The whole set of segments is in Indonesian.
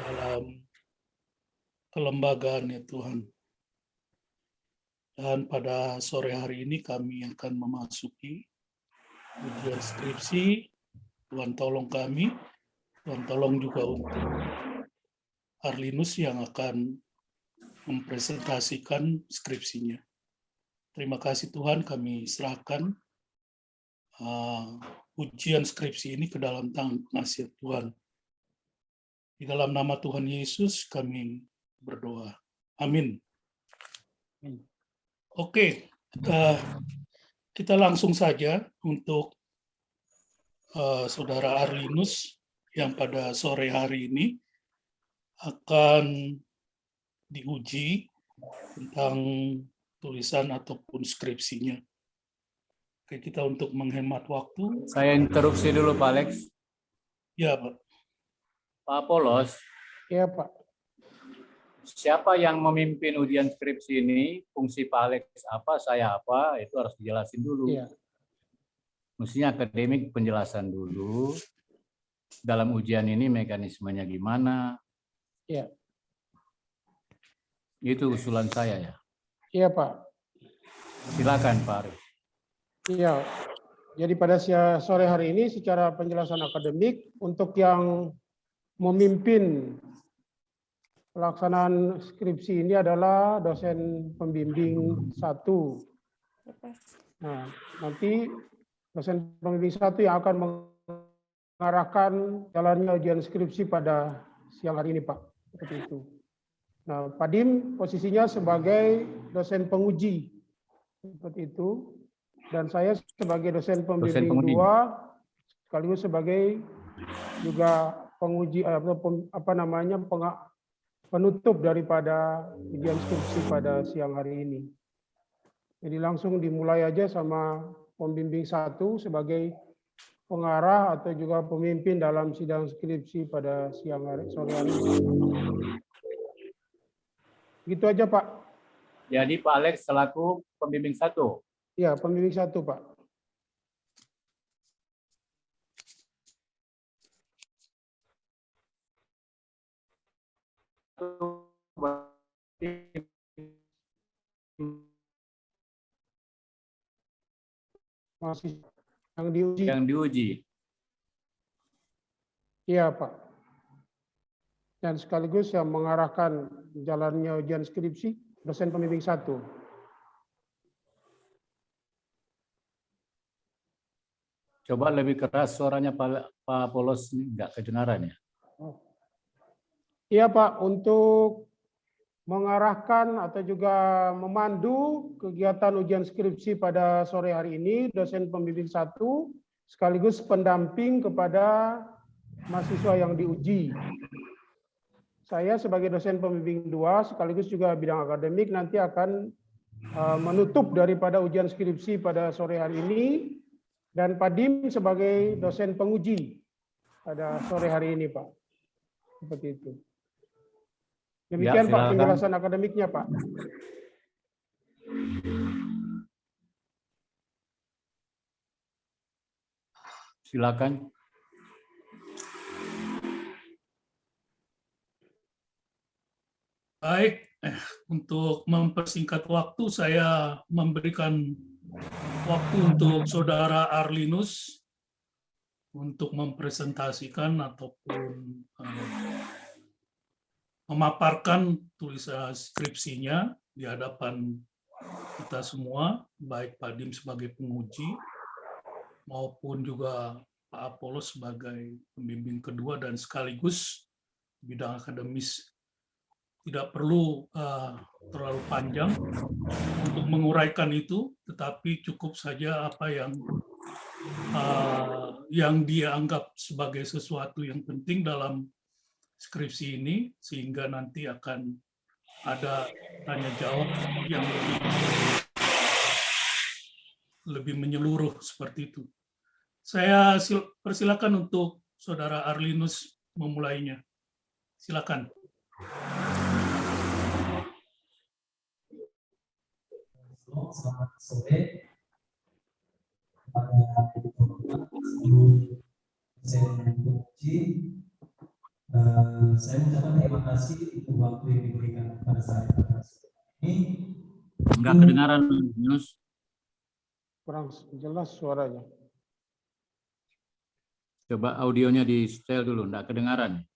dalam kelembagaan ya Tuhan. Dan pada sore hari ini kami akan memasuki ujian skripsi. Tuhan tolong kami, Tuhan tolong juga untuk Arlinus yang akan mempresentasikan skripsinya. Terima kasih Tuhan, kami serahkan ujian skripsi ini ke dalam tangan pengasih Tuhan. Di dalam nama Tuhan Yesus kami berdoa. Amin. Oke, kita langsung saja untuk Saudara Arlinus yang pada sore hari ini akan diuji tentang tulisan ataupun skripsinya. Oke, kita untuk menghemat waktu. Saya interupsi dulu Pak Alex. Ya Pak. Pak Apolos. Ya Pak. Siapa yang memimpin ujian skripsi ini? Fungsi Pak Alex apa, saya apa? Itu harus dijelasin dulu. Ya. Mestinya akademik penjelasan dulu. Dalam ujian ini mekanismenya gimana? Ya. Itu usulan saya ya. Iya Pak. Silakan Pak Arif. Iya. Jadi pada sore hari ini secara penjelasan akademik untuk yang memimpin pelaksanaan skripsi ini adalah dosen pembimbing 1. Nah, nanti dosen pembimbing 1 yang akan mengarahkan jalannya ujian skripsi pada siang hari ini, Pak. Seperti itu. Nah, Pak Dim posisinya sebagai dosen penguji. Seperti itu. Dan saya sebagai dosen pembimbing 2 sekaligus sebagai juga penguji penutup daripada ujian skripsi pada siang hari ini. Jadi langsung dimulai aja sama pembimbing 1 sebagai pengarah atau juga pemimpin dalam sidang skripsi pada sore hari ini. Gitu aja Pak. Jadi Pak Alex selaku pembimbing 1. Ya, pembimbing 1 Pak. Masih yang diuji. Yang diuji. Iya Pak. Dan sekaligus yang mengarahkan jalannya ujian skripsi, dosen pembimbing 1. Coba lebih keras suaranya Pak Polos, nggak kedengaran ya? Iya Pak, untuk mengarahkan atau juga memandu kegiatan ujian skripsi pada sore hari ini, dosen pembimbing 1 sekaligus pendamping kepada mahasiswa yang diuji. Saya sebagai dosen pembimbing 2 sekaligus juga bidang akademik nanti akan menutup daripada ujian skripsi pada sore hari ini, dan Pak Dim sebagai dosen penguji pada sore hari ini Pak. Seperti itu. Demikian Ya, Pak penjelasan akademiknya Pak. Silakan. Baik, untuk mempersingkat waktu saya memberikan waktu untuk Saudara Arlinus untuk mempresentasikan ataupun memaparkan tulisan skripsinya di hadapan kita semua, baik Pak Dim sebagai penguji maupun juga Pak Apolos sebagai pembimbing kedua dan sekaligus bidang akademis. Tidak perlu terlalu panjang untuk menguraikan itu, tetapi cukup saja apa yang dianggap sebagai sesuatu yang penting dalam skripsi ini, sehingga nanti akan ada tanya jawab yang lebih menyeluruh seperti itu. Saya persilakan untuk Saudara Arlinus memulainya. Silakan. Selamat sore kepada seluruh dosen penguji Saya mengucapkan terima kasih untuk waktu yang diberikan kepada saya pada sore ini. Enggak kedengaran, Yunus. Kurang jelas suaranya. Coba audionya di setel dulu, enggak kedengaran.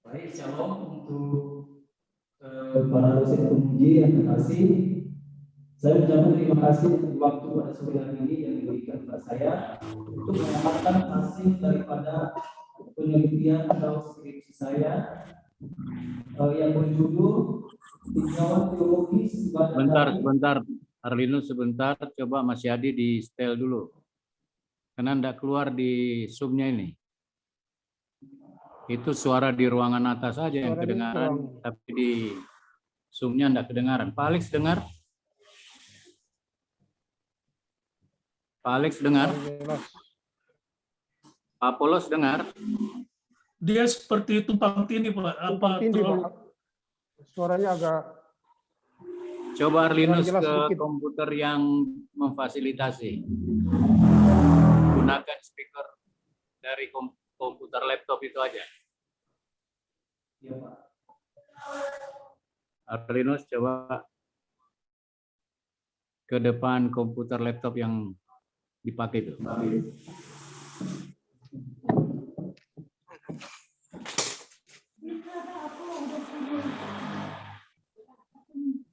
Baik, shalom untuk para dosen penguji yang terkasih. Saya mengucapkan terima kasih untuk waktu pada sore hari ini yang diberikan kepada saya untuk mendapatkan hasil daripada penelitian atau skripsi saya yang berjudul Tinjauan Teologis Ibadah Daring. Sebentar, Arlinus sebentar, coba Mas Yadi di setel dulu. Karena enggak keluar di Zoom-nya ini. Itu suara di ruangan atas saja yang Suaranya kedengaran, kurang. tapi di Zoom-nya enggak kedengaran. Pak Alex dengar? Pak Alex dengar? Jelas. Pak Polos dengar? Dia seperti tumpang tindih, Pak. Apa Tumpang tindih, terlalu Pak. Suaranya agak Coba Arlinus jelas ke sedikit. komputer yang memfasilitasi. Gunakan speaker dari komputer laptop itu aja. Ya, Pak. Arlinus coba ke depan komputer laptop yang dipakai itu.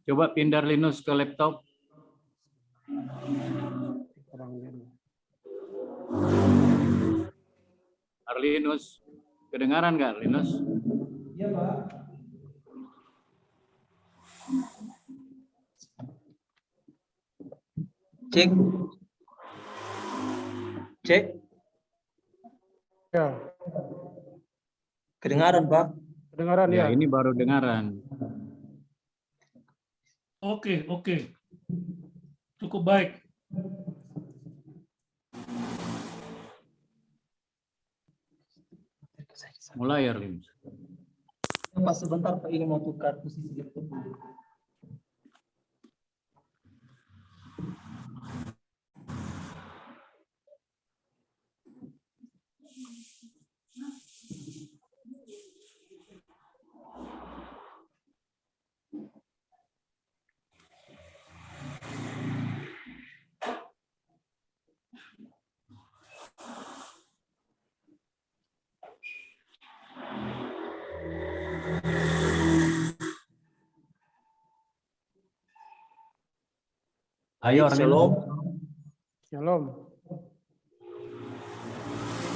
Coba pindah Linus ke laptop. kurang jelas. Arlinus, kedengaran nggak Linus? Iya, Pak. Cek. Cek. Ya, Kedengaran, Pak? kedengaran Ya, ya. ini baru dengaran. Oke. Cukup baik. Mulai Arlinus. Pak, sebentar Pak, ini mau tukar posisi laptop dulu. Ayo Arlinus. Shalom. Shalom.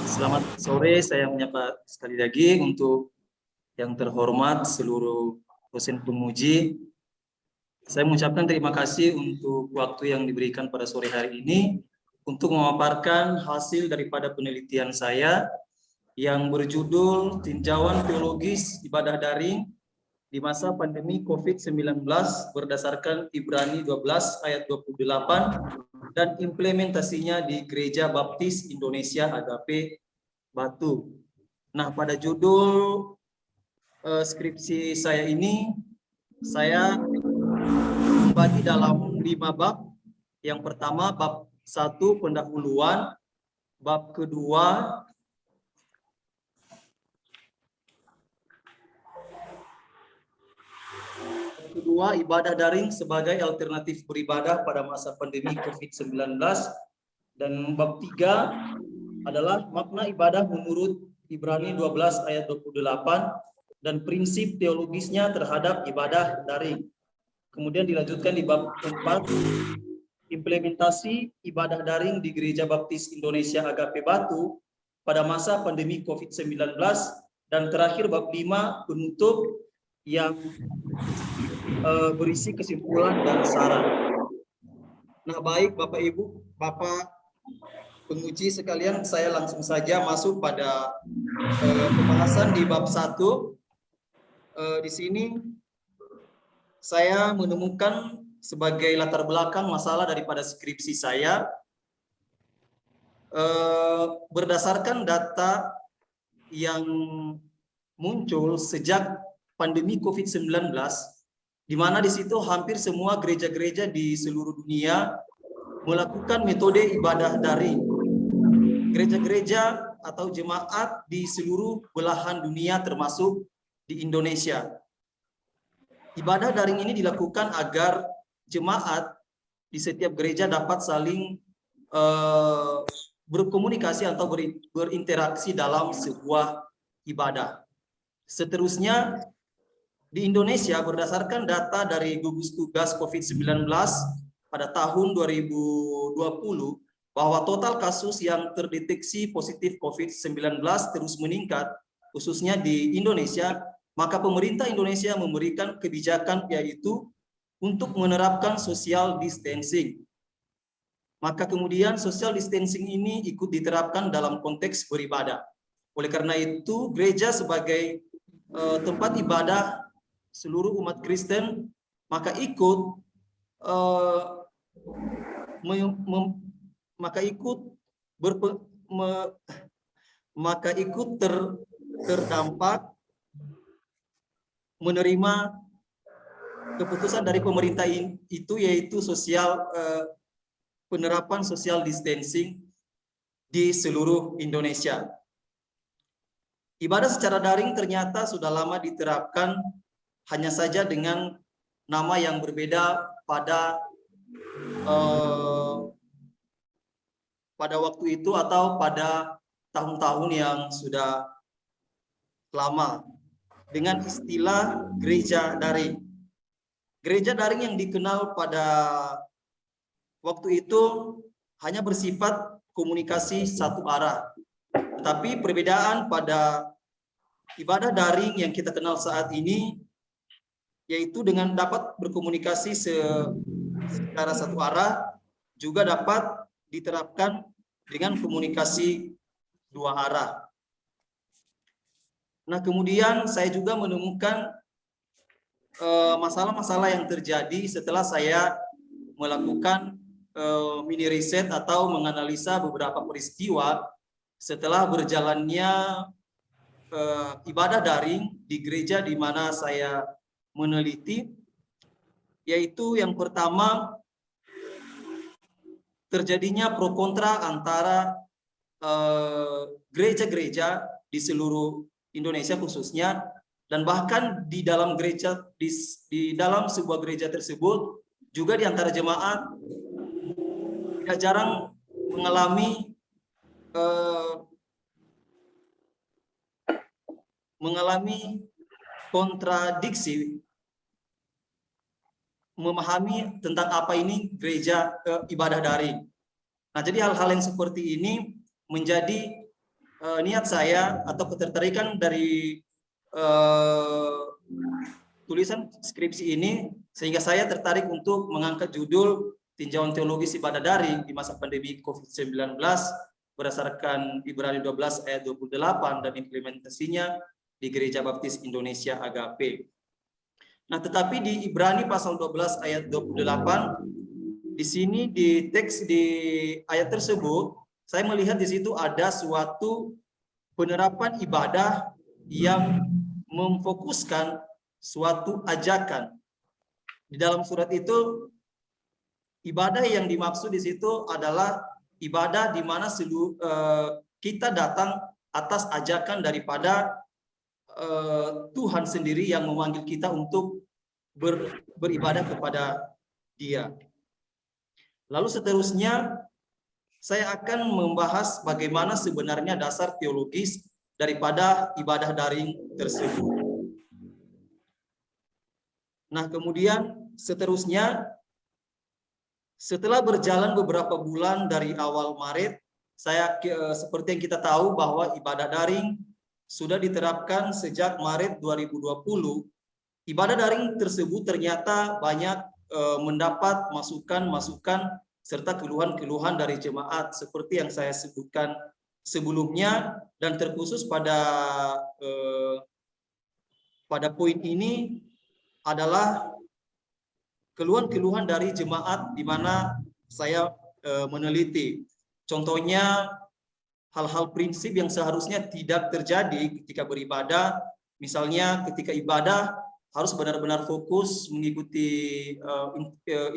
Selamat sore, saya menyapa sekali lagi untuk yang terhormat seluruh dosen penguji. Saya mengucapkan terima kasih untuk waktu yang diberikan pada sore hari ini untuk memaparkan hasil daripada penelitian saya yang berjudul Tinjauan Teologis Ibadah Daring di masa pandemi COVID-19 berdasarkan Ibrani 12 ayat 28 dan implementasinya di Gereja Baptis Indonesia Agape Batu. Nah, pada judul skripsi saya ini, saya membagi dalam 5 bab. Yang pertama, bab 1 pendahuluan, bab kedua ibadah daring sebagai alternatif beribadah pada masa pandemi COVID-19, dan bab 3 adalah makna ibadah menurut Ibrani 12 ayat 28 dan prinsip teologisnya terhadap ibadah daring. Kemudian dilanjutkan di bab 4, implementasi ibadah daring di Gereja Baptis Indonesia Agape Batu pada masa pandemi COVID-19, dan terakhir bab 5 penutup yang berisi kesimpulan dan saran. Nah, baik Bapak Ibu, Bapak penguji sekalian, saya langsung saja masuk pada pembahasan di bab 1. Di sini saya menemukan sebagai latar belakang masalah daripada skripsi saya, berdasarkan data yang muncul sejak pandemi COVID-19 di mana di situ hampir semua gereja-gereja di seluruh dunia melakukan metode ibadah daring. Gereja-gereja atau jemaat di seluruh belahan dunia termasuk di Indonesia. Ibadah daring ini dilakukan agar jemaat di setiap gereja dapat saling berkomunikasi atau berinteraksi dalam sebuah ibadah. Seterusnya, di Indonesia berdasarkan data dari gugus tugas COVID-19 pada tahun 2020, bahwa total kasus yang terdeteksi positif COVID-19 terus meningkat, khususnya di Indonesia, maka pemerintah Indonesia memberikan kebijakan yaitu untuk menerapkan social distancing. Maka kemudian social distancing ini ikut diterapkan dalam konteks beribadah. Oleh karena itu, gereja sebagai tempat ibadah seluruh umat Kristen, maka ikut terdampak menerima keputusan dari pemerintah itu, yaitu penerapan social distancing di seluruh Indonesia. Ibadah secara daring ternyata sudah lama diterapkan, hanya saja dengan nama yang berbeda pada waktu itu atau pada tahun-tahun yang sudah lama, dengan istilah gereja daring. Gereja daring yang dikenal pada waktu itu hanya bersifat komunikasi satu arah. Tetapi perbedaan pada ibadah daring yang kita kenal saat ini, yaitu dengan dapat berkomunikasi secara satu arah, juga dapat diterapkan dengan komunikasi dua arah. Nah, kemudian saya juga menemukan masalah-masalah yang terjadi setelah saya melakukan mini riset atau menganalisa beberapa peristiwa setelah berjalannya ibadah daring di gereja di mana saya meneliti, yaitu yang pertama, terjadinya pro kontra antara gereja-gereja di seluruh Indonesia khususnya, dan bahkan di dalam gereja, di dalam sebuah gereja tersebut juga di antara jemaat tidak jarang mengalami kontradiksi memahami tentang apa ini gereja ibadah daring. Nah, jadi hal-hal yang seperti ini menjadi niat saya atau ketertarikan dari tulisan skripsi ini, sehingga saya tertarik untuk mengangkat judul Tinjauan Teologis Ibadah Daring di masa pandemi COVID-19 berdasarkan Ibrani 12 ayat 28 dan implementasinya di Gereja Baptis Indonesia Agape. Nah, tetapi di Ibrani pasal 12 ayat 28, di sini di teks di ayat tersebut, saya melihat di situ ada suatu penerapan ibadah yang memfokuskan suatu ajakan. Di dalam surat itu, ibadah yang dimaksud di situ adalah ibadah di mana kita datang atas ajakan daripada Tuhan sendiri yang memanggil kita untuk beribadah kepada Dia. Lalu seterusnya, saya akan membahas bagaimana sebenarnya dasar teologis daripada ibadah daring tersebut. Nah, kemudian seterusnya, setelah berjalan beberapa bulan dari awal Maret, seperti yang kita tahu bahwa ibadah daring sudah diterapkan sejak Maret 2020. Ibadah daring tersebut ternyata banyak mendapat masukan-masukan serta keluhan-keluhan dari jemaat seperti yang saya sebutkan sebelumnya, dan terkhusus pada poin ini adalah keluhan-keluhan dari jemaat di mana saya meneliti. Contohnya hal-hal prinsip yang seharusnya tidak terjadi ketika beribadah, misalnya ketika ibadah harus benar-benar fokus mengikuti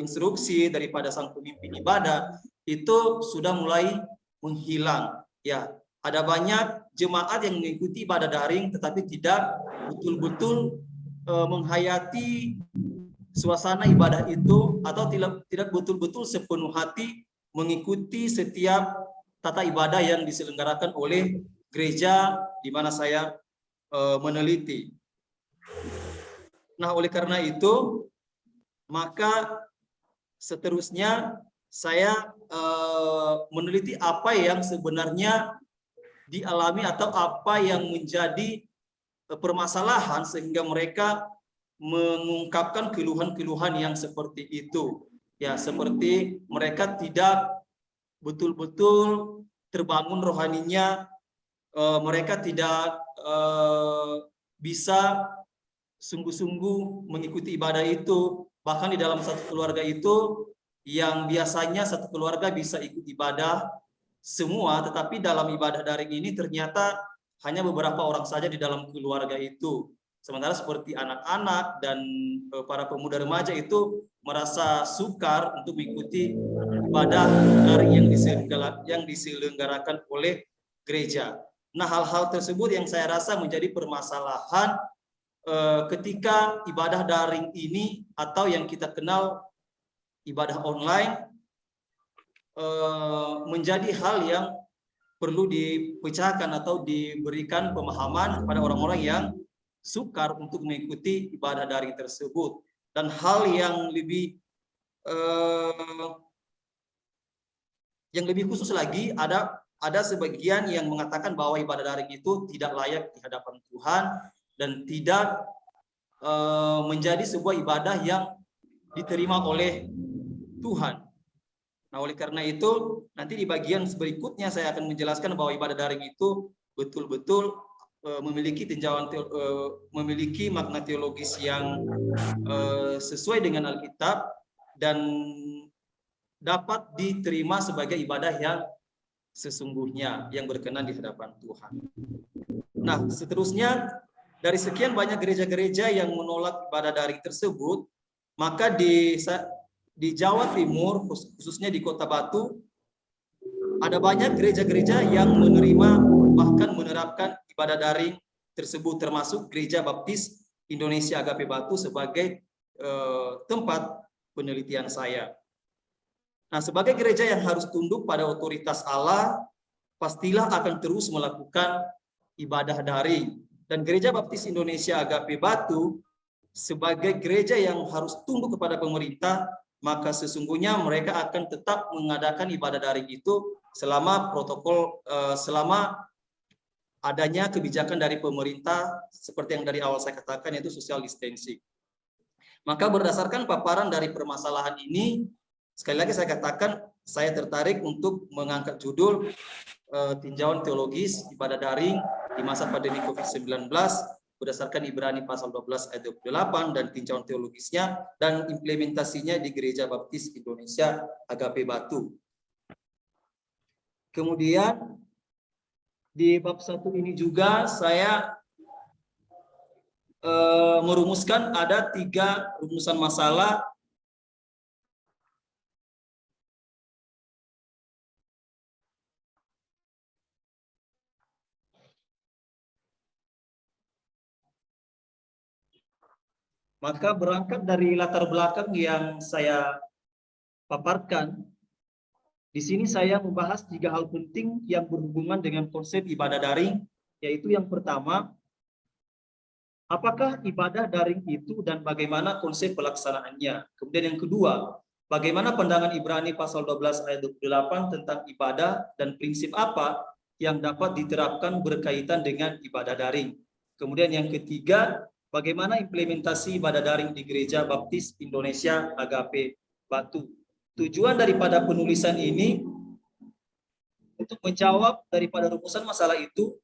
instruksi daripada sang pemimpin ibadah, itu sudah mulai menghilang. Ya, ada banyak jemaat yang mengikuti ibadah daring tetapi tidak betul-betul menghayati suasana ibadah itu, atau tidak betul-betul sepenuh hati mengikuti setiap tata ibadah yang diselenggarakan oleh gereja di mana saya meneliti. Nah, oleh karena itu, maka seterusnya saya meneliti apa yang sebenarnya dialami atau apa yang menjadi permasalahan sehingga mereka mengungkapkan keluhan-keluhan yang seperti itu. Ya, seperti mereka tidak betul-betul terbangun rohaninya, mereka tidak bisa sungguh-sungguh mengikuti ibadah itu. Bahkan di dalam satu keluarga itu, yang biasanya satu keluarga bisa ikut ibadah semua, tetapi dalam ibadah daring ini ternyata hanya beberapa orang saja di dalam keluarga itu. Sementara seperti anak-anak dan para pemuda remaja itu merasa sukar untuk mengikuti ibadah daring yang diselenggarakan oleh gereja. Nah, hal-hal tersebut yang saya rasa menjadi permasalahan ketika ibadah daring ini atau yang kita kenal ibadah online menjadi hal yang perlu dipecahkan atau diberikan pemahaman kepada orang-orang yang sukar untuk mengikuti ibadah daring tersebut. Dan hal yang lebih khusus lagi, ada sebagian yang mengatakan bahwa ibadah daring itu tidak layak di hadapan Tuhan dan tidak menjadi sebuah ibadah yang diterima oleh Tuhan. Nah, oleh karena itu, nanti di bagian berikutnya saya akan menjelaskan bahwa ibadah daring itu betul-betul memiliki tinjauan memiliki makna teologis yang sesuai dengan Alkitab dan dapat diterima sebagai ibadah yang sesungguhnya yang berkenan di hadapan Tuhan. Nah, seterusnya dari sekian banyak gereja-gereja yang menolak ibadah daring tersebut, maka di Jawa Timur, khususnya di Kota Batu, ada banyak gereja-gereja yang menerima bahkan menerapkan ibadah daring tersebut, termasuk Gereja Baptis Indonesia Agape Batu sebagai tempat penelitian saya. Nah, sebagai gereja yang harus tunduk pada otoritas Allah, pastilah akan terus melakukan ibadah daring. Dan Gereja Baptis Indonesia Agape Batu sebagai gereja yang harus tunduk kepada pemerintah, maka sesungguhnya mereka akan tetap mengadakan ibadah daring itu selama selama adanya kebijakan dari pemerintah seperti yang dari awal saya katakan, yaitu social distancing. Maka berdasarkan paparan dari permasalahan ini, sekali lagi saya katakan, saya tertarik untuk mengangkat judul tinjauan teologis ibadah daring di masa pandemi COVID-19 berdasarkan Ibrani pasal 12 ayat 28 dan tinjauan teologisnya dan implementasinya di Gereja Baptis Indonesia Agape Batu. Kemudian di bab 1 ini juga saya merumuskan ada 3 rumusan masalah . Maka berangkat dari latar belakang yang saya paparkan, di sini saya membahas 3 hal penting yang berhubungan dengan konsep ibadah daring, yaitu yang pertama, apakah ibadah daring itu dan bagaimana konsep pelaksanaannya. Kemudian yang kedua, bagaimana pandangan Ibrani pasal 12 ayat 28 tentang ibadah dan prinsip apa yang dapat diterapkan berkaitan dengan ibadah daring. Kemudian yang ketiga, bagaimana implementasi ibadah daring di Gereja Baptis Indonesia Agape Batu. Tujuan daripada penulisan ini untuk menjawab daripada rumusan masalah itu.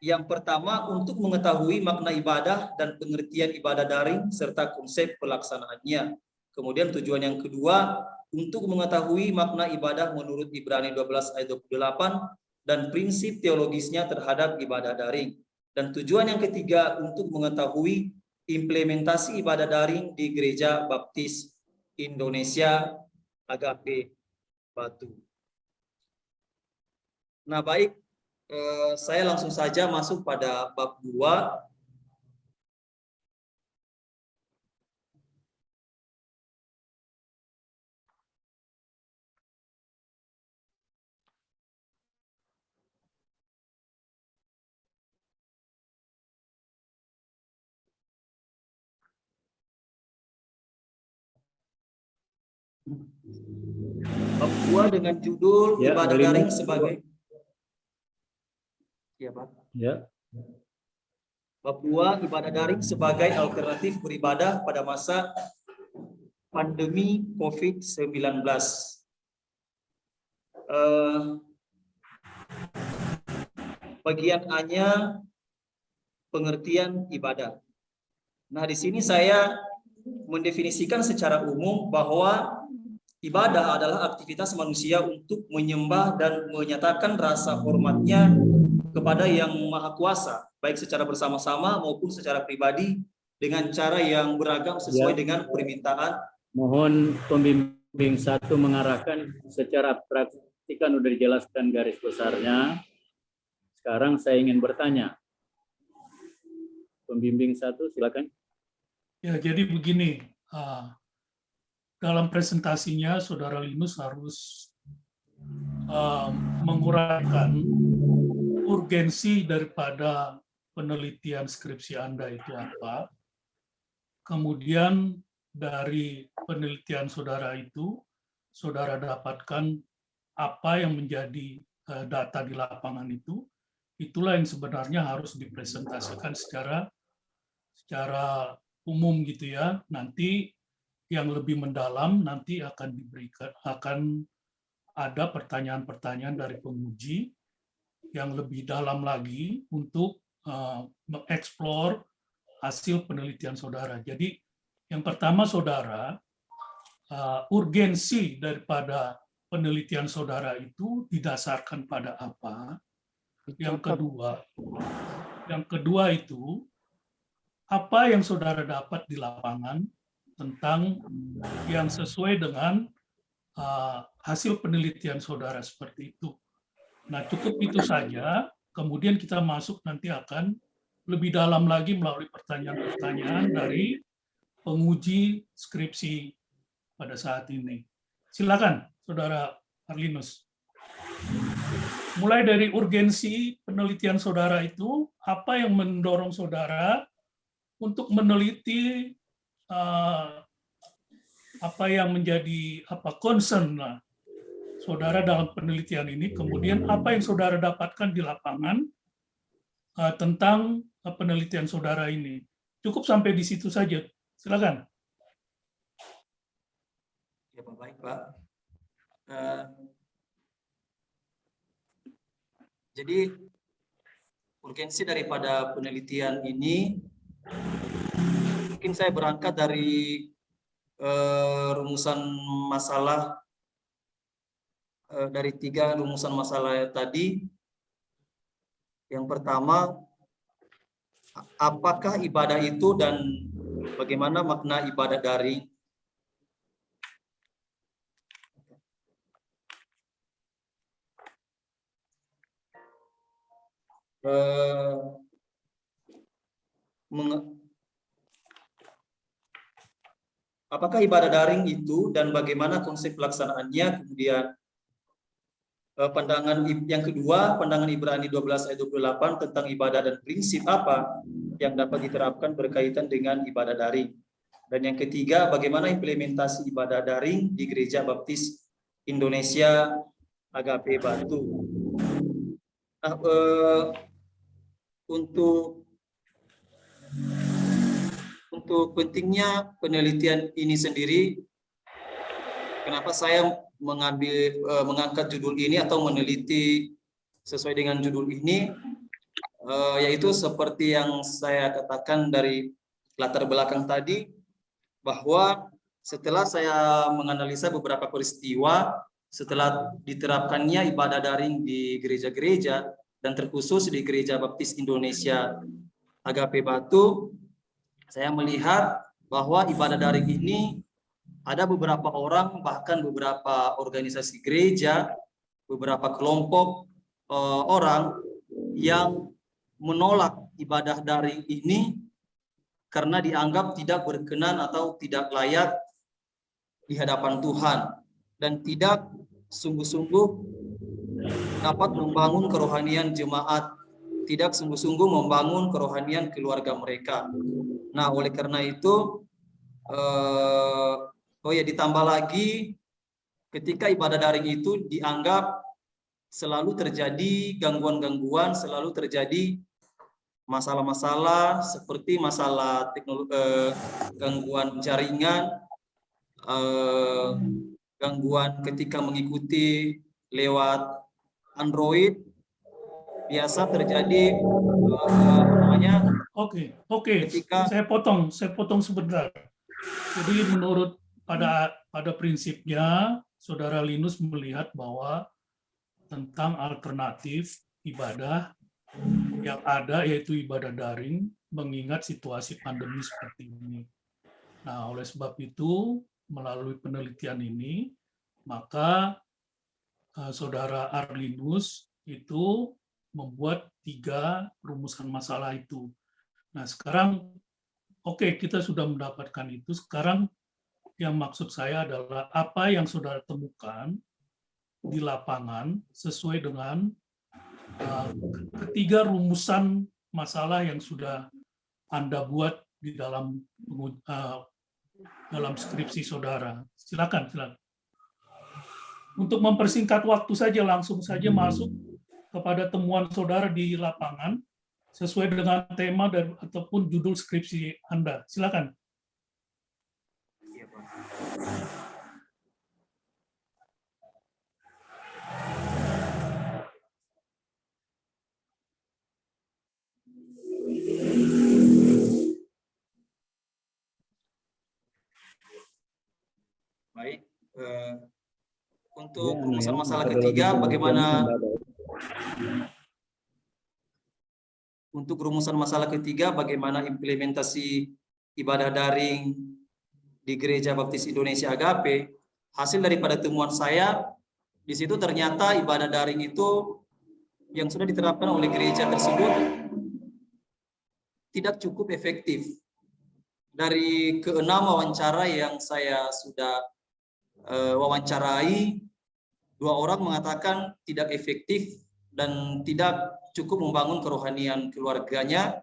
Yang pertama, untuk mengetahui makna ibadah dan pengertian ibadah daring serta konsep pelaksanaannya. Kemudian tujuan yang kedua, untuk mengetahui makna ibadah menurut Ibrani 12 ayat 28 dan prinsip teologisnya terhadap ibadah daring. Dan tujuan yang ketiga untuk mengetahui implementasi ibadah daring di Gereja Baptis Indonesia Agape Batu. Nah, baik, saya langsung saja masuk pada bab 2. Bab 2 dengan judul ibadah daring sebagai Pak. Ya. Bab 2 ibadah daring sebagai alternatif beribadah pada masa pandemi COVID-19. Bagian A-nya pengertian ibadah. Nah, di sini saya mendefinisikan secara umum bahwa ibadah adalah aktivitas manusia untuk menyembah dan menyatakan rasa hormatnya kepada Yang Maha Kuasa, baik secara bersama-sama maupun secara pribadi dengan cara yang beragam sesuai dengan permintaan. Mohon pembimbing 1 mengarahkan secara praktik, kan udah dijelaskan garis besarnya. Sekarang saya ingin bertanya. Pembimbing 1, silakan. Ya, jadi begini, dalam presentasinya Saudara Linus harus menguraikan urgensi daripada penelitian skripsi Anda itu apa. Kemudian dari penelitian saudara itu, saudara dapatkan apa yang menjadi data di lapangan itu, itulah yang sebenarnya harus dipresentasikan secara umum gitu ya. Nanti yang lebih mendalam nanti akan ada pertanyaan-pertanyaan dari penguji yang lebih dalam lagi untuk mengeksplor hasil penelitian saudara. Jadi yang pertama saudara, urgensi daripada penelitian saudara itu didasarkan pada apa? Yang kedua itu apa yang saudara dapat di lapangan tentang yang sesuai dengan hasil penelitian saudara seperti itu. Nah, cukup itu saja. Kemudian kita masuk nanti akan lebih dalam lagi melalui pertanyaan-pertanyaan dari penguji skripsi pada saat ini. Silakan, Saudara Arlinus. Mulai dari urgensi penelitian saudara itu, apa yang mendorong saudara untuk meneliti apa yang menjadi concern saudara dalam penelitian ini, kemudian apa yang saudara dapatkan di lapangan tentang penelitian saudara ini. Cukup sampai di situ saja. Silakan. Ya, baik, Pak. Jadi urgensi daripada penelitian ini, mungkin saya berangkat dari rumusan masalah, dari 3 rumusan masalah tadi. Yang pertama, apakah ibadah itu dan bagaimana makna ibadah daring? Apakah ibadah daring itu dan bagaimana konsep pelaksanaannya? Kemudian pandangan yang kedua, pandangan Ibrani 12 ayat 28 tentang ibadah dan prinsip apa yang dapat diterapkan berkaitan dengan ibadah daring. Dan yang ketiga, bagaimana implementasi ibadah daring di Gereja Baptis Indonesia Agape Batu. Nah, untuk pentingnya penelitian ini sendiri, kenapa saya mengangkat judul ini atau meneliti sesuai dengan judul ini, yaitu seperti yang saya katakan dari latar belakang tadi, bahwa setelah saya menganalisa beberapa peristiwa setelah diterapkannya ibadah daring di gereja-gereja dan terkhusus di Gereja Baptis Indonesia Agape Batu, saya melihat bahwa ibadah daring ini ada beberapa orang, bahkan beberapa organisasi gereja, beberapa kelompok orang yang menolak ibadah daring ini karena dianggap tidak berkenan atau tidak layak di hadapan Tuhan dan tidak sungguh-sungguh dapat membangun kerohanian jemaat, tidak sungguh-sungguh membangun kerohanian keluarga mereka. Nah, oleh karena itu, ditambah lagi ketika ibadah daring itu dianggap selalu terjadi gangguan-gangguan, selalu terjadi masalah-masalah seperti masalah gangguan jaringan, gangguan ketika mengikuti lewat Android, biasa terjadi Oke, ketika saya potong sebentar. Jadi menurut pada prinsipnya Saudara Linus melihat bahwa tentang alternatif ibadah yang ada yaitu ibadah daring mengingat situasi pandemi seperti ini. Nah, oleh sebab itu melalui penelitian ini maka Saudara Arlinus itu membuat 3 rumusan masalah itu. Nah, sekarang kita sudah mendapatkan itu. Sekarang yang maksud saya adalah apa yang saudara temukan di lapangan sesuai dengan 3 rumusan masalah yang sudah Anda buat di dalam skripsi saudara. Silakan. Untuk mempersingkat waktu saja, langsung saja masuk kepada temuan saudara di lapangan sesuai dengan tema ataupun judul skripsi Anda. Silakan. baik, untuk rumusan masalah ketiga bagaimana implementasi ibadah daring di Gereja Baptis Indonesia Agape. Hasil daripada temuan saya di situ ternyata ibadah daring itu yang sudah diterapkan oleh gereja tersebut tidak cukup efektif. Dari ke-6 wawancara yang saya sudah wawancarai, 2 orang mengatakan tidak efektif dan tidak cukup membangun kerohanian keluarganya.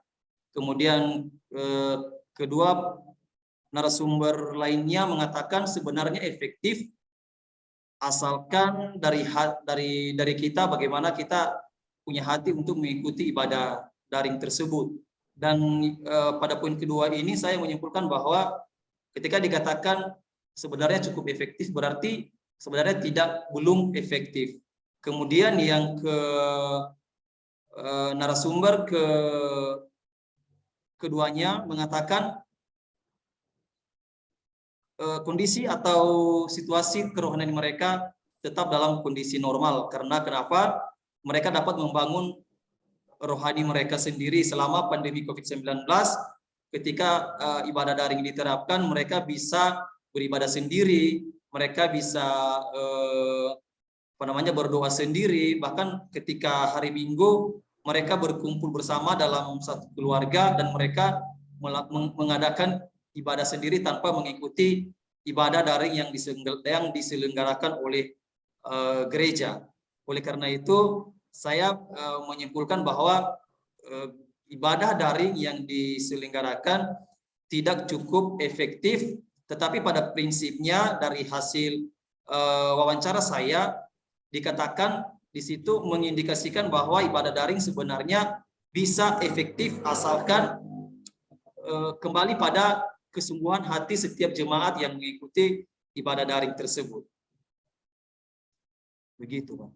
Kemudian kedua narasumber lainnya mengatakan sebenarnya efektif asalkan dari kita bagaimana kita punya hati untuk mengikuti ibadah daring tersebut. Dan pada poin kedua ini saya menyimpulkan bahwa ketika dikatakan sebenarnya cukup efektif berarti sebenarnya belum efektif. Kemudian yang narasumber keduanya mengatakan kondisi atau situasi kerohanian mereka tetap dalam kondisi normal. Karena kenapa? Mereka dapat membangun rohani mereka sendiri selama pandemi COVID-19. Ketika ibadah daring diterapkan, mereka bisa beribadah sendiri, mereka bisa berdoa sendiri. Bahkan ketika hari Minggu mereka berkumpul bersama dalam satu keluarga dan mereka mengadakan ibadah sendiri tanpa mengikuti ibadah daring yang diselenggarakan oleh gereja. Oleh karena itu saya menyimpulkan bahwa ibadah daring yang diselenggarakan tidak cukup efektif, tetapi pada prinsipnya dari hasil wawancara saya dikatakan di situ mengindikasikan bahwa ibadah daring sebenarnya bisa efektif asalkan kembali pada kesungguhan hati setiap jemaat yang mengikuti ibadah daring tersebut. Begitu, Pak.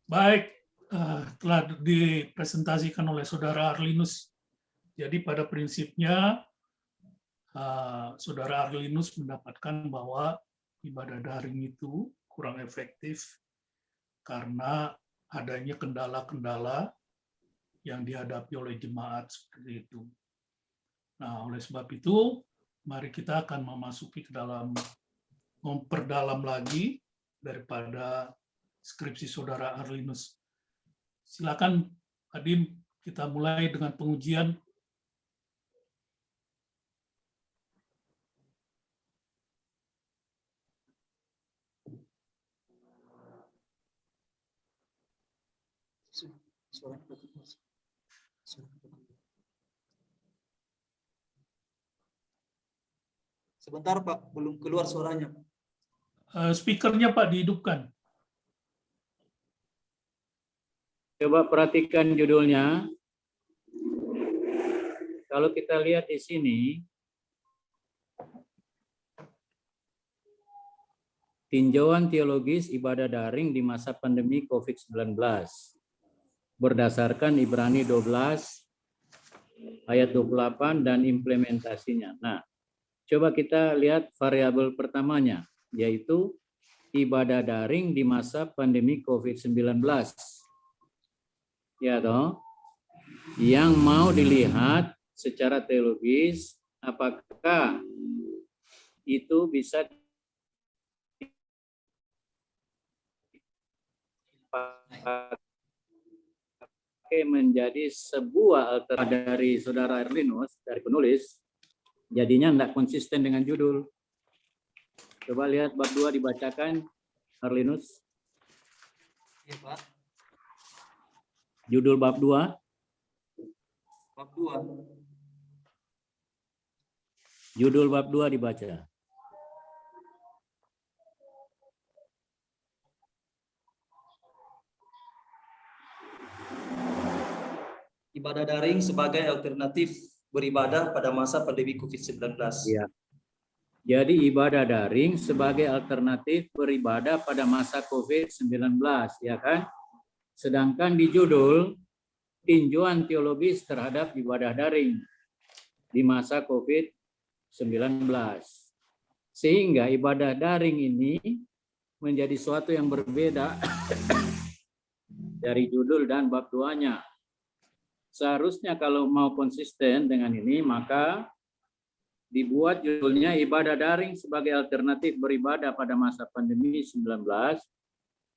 Baik, telah dipresentasikan oleh Saudara Arlinus. Jadi pada prinsipnya Saudara Arlinus mendapatkan bahwa ibadah daring itu kurang efektif karena adanya kendala-kendala yang dihadapi oleh jemaat seperti itu. Nah, oleh sebab itu, mari kita akan memasuki ke dalam, memperdalam lagi daripada skripsi Saudara Arlinus. Silakan, Adim, kita mulai dengan pengujian. Sebentar Pak, belum keluar suaranya. Speakernya Pak dihidupkan. Coba perhatikan judulnya. Kalau kita lihat di sini, tinjauan teologis ibadah daring di masa pandemi COVID-19 berdasarkan Ibrani 12 ayat 28 dan implementasinya. Nah, coba kita lihat variabel pertamanya, yaitu ibadah daring di masa pandemi COVID-19. Ya toh? Yang mau dilihat secara teologis, apakah itu bisa menjadi sebuah alternatif dari Saudara Arlinus, dari penulis, jadinya tidak konsisten dengan judul. Coba lihat bab 2 dibacakan, Arlinus. Iya Pak. Judul bab 2. Bab 2. Judul bab 2 dibaca. Ibadah daring sebagai alternatif beribadah pada masa pandemi COVID-19. Ya. Jadi ibadah daring sebagai alternatif beribadah pada masa COVID-19, ya kan? Sedangkan di judul tinjauan teologis terhadap ibadah daring di masa COVID-19. Sehingga ibadah daring ini menjadi suatu yang berbeda dari judul dan bab 2-nya. Seharusnya kalau mau konsisten dengan ini, maka dibuat judulnya ibadah daring sebagai alternatif beribadah pada masa pandemi 19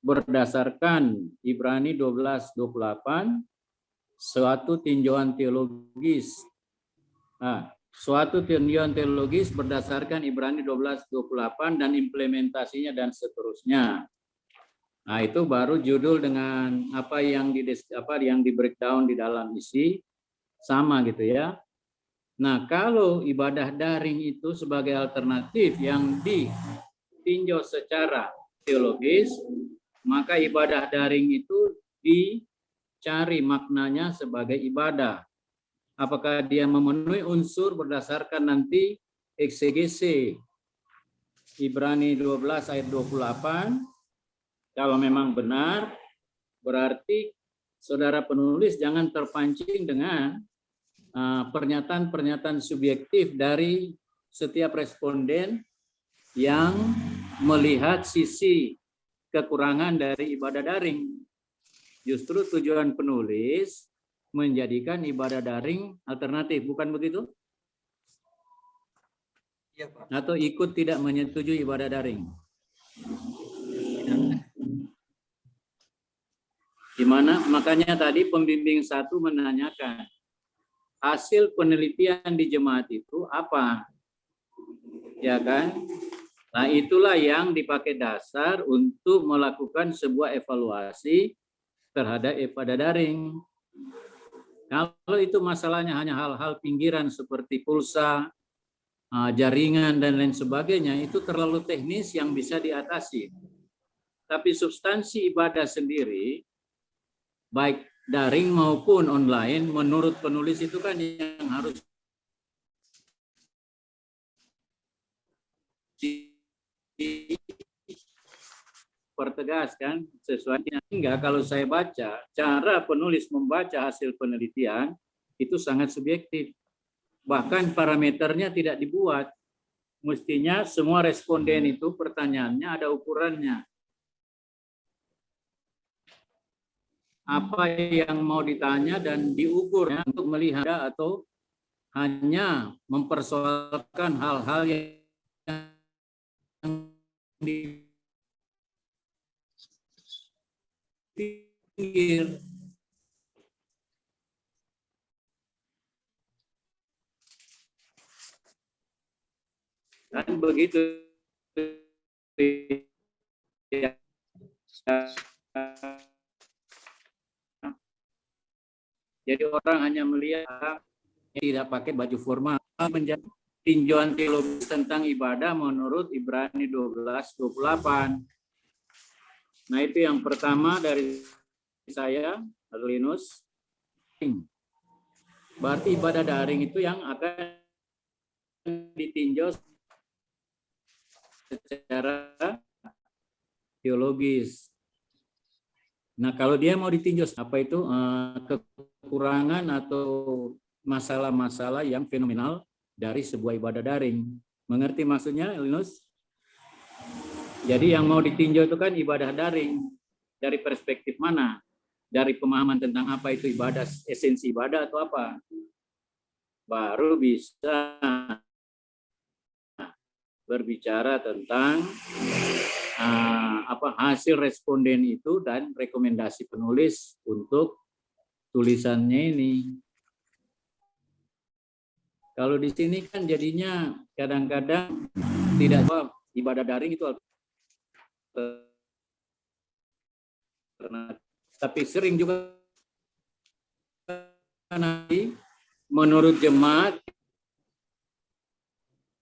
berdasarkan Ibrani 12:28, suatu tinjauan teologis. Nah, suatu tinjauan teologis berdasarkan Ibrani 12:28 dan implementasinya dan seterusnya. Nah, itu baru judul dengan apa yang di breakdown di dalam isi sama gitu ya. Nah, kalau ibadah daring itu sebagai alternatif yang ditinjau secara teologis, maka ibadah daring itu dicari maknanya sebagai ibadah. Apakah dia memenuhi unsur berdasarkan nanti eksegese Ibrani 12 ayat 28? Kalau memang benar, berarti saudara penulis jangan terpancing dengan pernyataan-pernyataan subjektif dari setiap responden yang melihat sisi kekurangan dari ibadah daring. Justru tujuan penulis menjadikan ibadah daring alternatif, bukan begitu? Iya, Pak. Atau ikut tidak menyetujui ibadah daring? Di mana makanya tadi pembimbing 1 menanyakan hasil penelitian di jemaat itu apa, ya kan? Nah, itulah yang dipakai dasar untuk melakukan sebuah evaluasi terhadap ibadah daring. Kalau itu masalahnya hanya hal-hal pinggiran seperti pulsa, jaringan dan lain sebagainya, itu terlalu teknis yang bisa diatasi. Tapi substansi ibadah sendiri, baik daring maupun online, menurut penulis itu kan yang harus dipertegas kan sesuai. Hingga kalau saya baca, cara penulis membaca hasil penelitian itu sangat subjektif. Bahkan parameternya tidak dibuat. Mestinya semua responden itu pertanyaannya ada ukurannya. Apa yang mau ditanya dan diukurnya untuk melihat atau hanya mempersoalkan hal-hal yang di pinggir. Dan begitu. Jadi orang hanya melihat tidak pakai baju formal, menjadi tinjauan teologis tentang ibadah menurut Ibrani 12:28. Nah, itu yang pertama dari saya, Arlinus. Berarti ibadah daring itu yang akan ditinjau secara teologis. Nah, kalau dia mau ditinjau apa itu kekurangan atau masalah-masalah yang fenomenal dari sebuah ibadah daring. Mengerti maksudnya, Linus? Jadi yang mau ditinjau itu kan ibadah daring. Dari perspektif mana? Dari pemahaman tentang apa itu ibadah, esensi ibadah atau apa? Baru bisa berbicara tentang hasil responden itu dan rekomendasi penulis untuk tulisannya ini. Kalau di sini kan jadinya kadang-kadang tidak ibadah daring itu tapi sering juga nanti menurut jemaat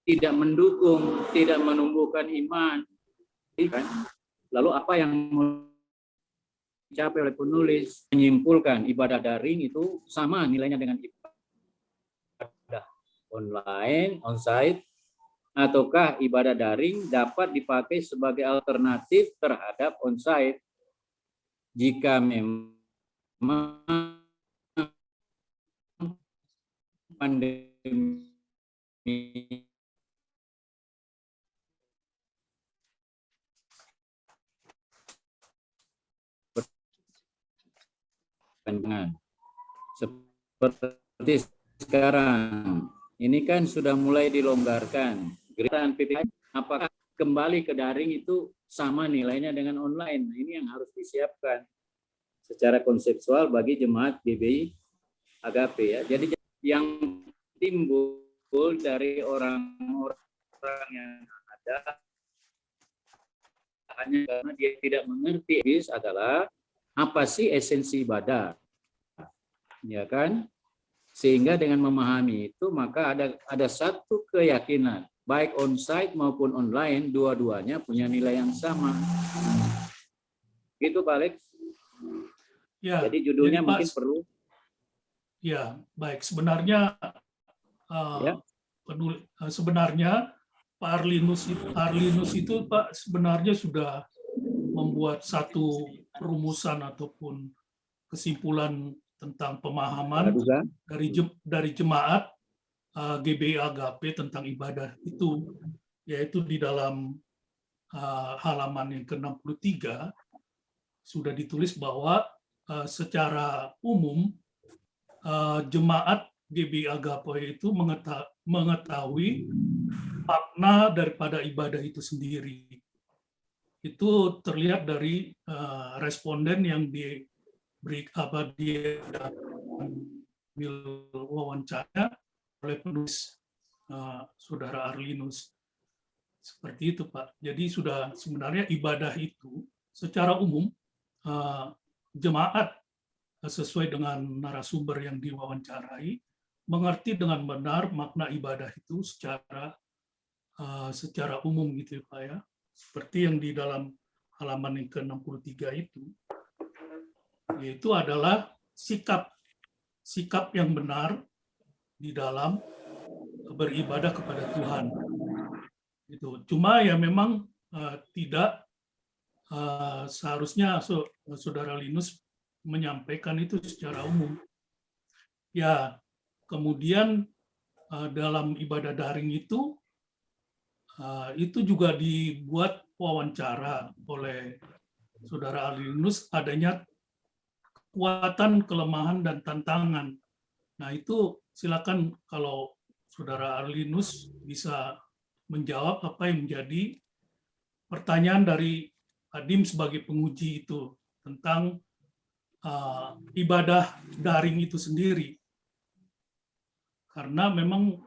tidak mendukung, tidak menumbuhkan iman. Lalu apa yang dicapai oleh penulis? Menyimpulkan ibadah daring itu sama nilainya dengan ibadah online, onsite, ataukah ibadah daring dapat dipakai sebagai alternatif terhadap onsite jika memang pandemi seperti sekarang ini kan sudah mulai dilonggarkan. Gerakan PPKM apakah kembali ke daring itu sama nilainya dengan online? Ini yang harus disiapkan secara konseptual bagi jemaat GBI Agape ya. Jadi yang timbul dari orang-orang yang ada hanya karena dia tidak mengerti adalah apa sih esensi ibadah, ya kan? Sehingga dengan memahami itu maka ada satu keyakinan baik onsite maupun online dua-duanya punya nilai yang sama. Gitu Pak Alex. Ya. Jadi judulnya jadi, mungkin Pak, perlu. Ya, baik. Sebenarnya sebenarnya Pak Arlinus itu Pak sebenarnya sudah membuat satu rumusan ataupun kesimpulan tentang pemahaman dari jemaat GBI Agape tentang ibadah itu, yaitu di dalam halaman yang ke-63 sudah ditulis bahwa secara umum jemaat GBI Agape itu mengetahui makna daripada ibadah itu sendiri. Itu terlihat dari responden yang diwawancara oleh penulis Saudara Arlinus. Seperti itu Pak. Jadi sudah sebenarnya ibadah itu secara umum jemaat sesuai dengan narasumber yang diwawancarai mengerti dengan benar makna ibadah itu secara umum gitu ya Pak ya. Seperti yang di dalam halaman yang ke-63 itu, yaitu adalah sikap yang benar di dalam beribadah kepada Tuhan. Itu cuma ya memang tidak seharusnya Saudara Linus menyampaikan itu secara umum. Ya, kemudian dalam ibadah daring itu juga dibuat wawancara oleh Saudara Arlinus adanya kekuatan, kelemahan, dan tantangan. Nah, itu silakan kalau Saudara Arlinus bisa menjawab apa yang menjadi pertanyaan dari Adim sebagai penguji itu tentang ibadah daring itu sendiri. Karena memang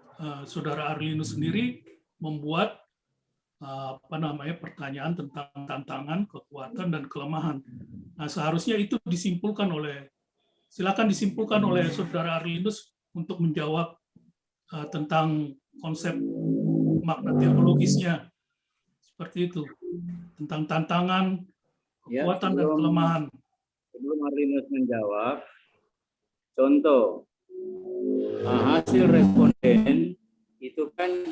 Saudara Arlinus sendiri membuat pertanyaan tentang tantangan, kekuatan, dan kelemahan. Nah, seharusnya itu silakan disimpulkan oleh Saudara Arlinus untuk menjawab tentang konsep makna teologisnya. Seperti itu. Tentang tantangan, kekuatan, dan kelemahan. Sebelum Arlinus menjawab, contoh, hasil responden itu kan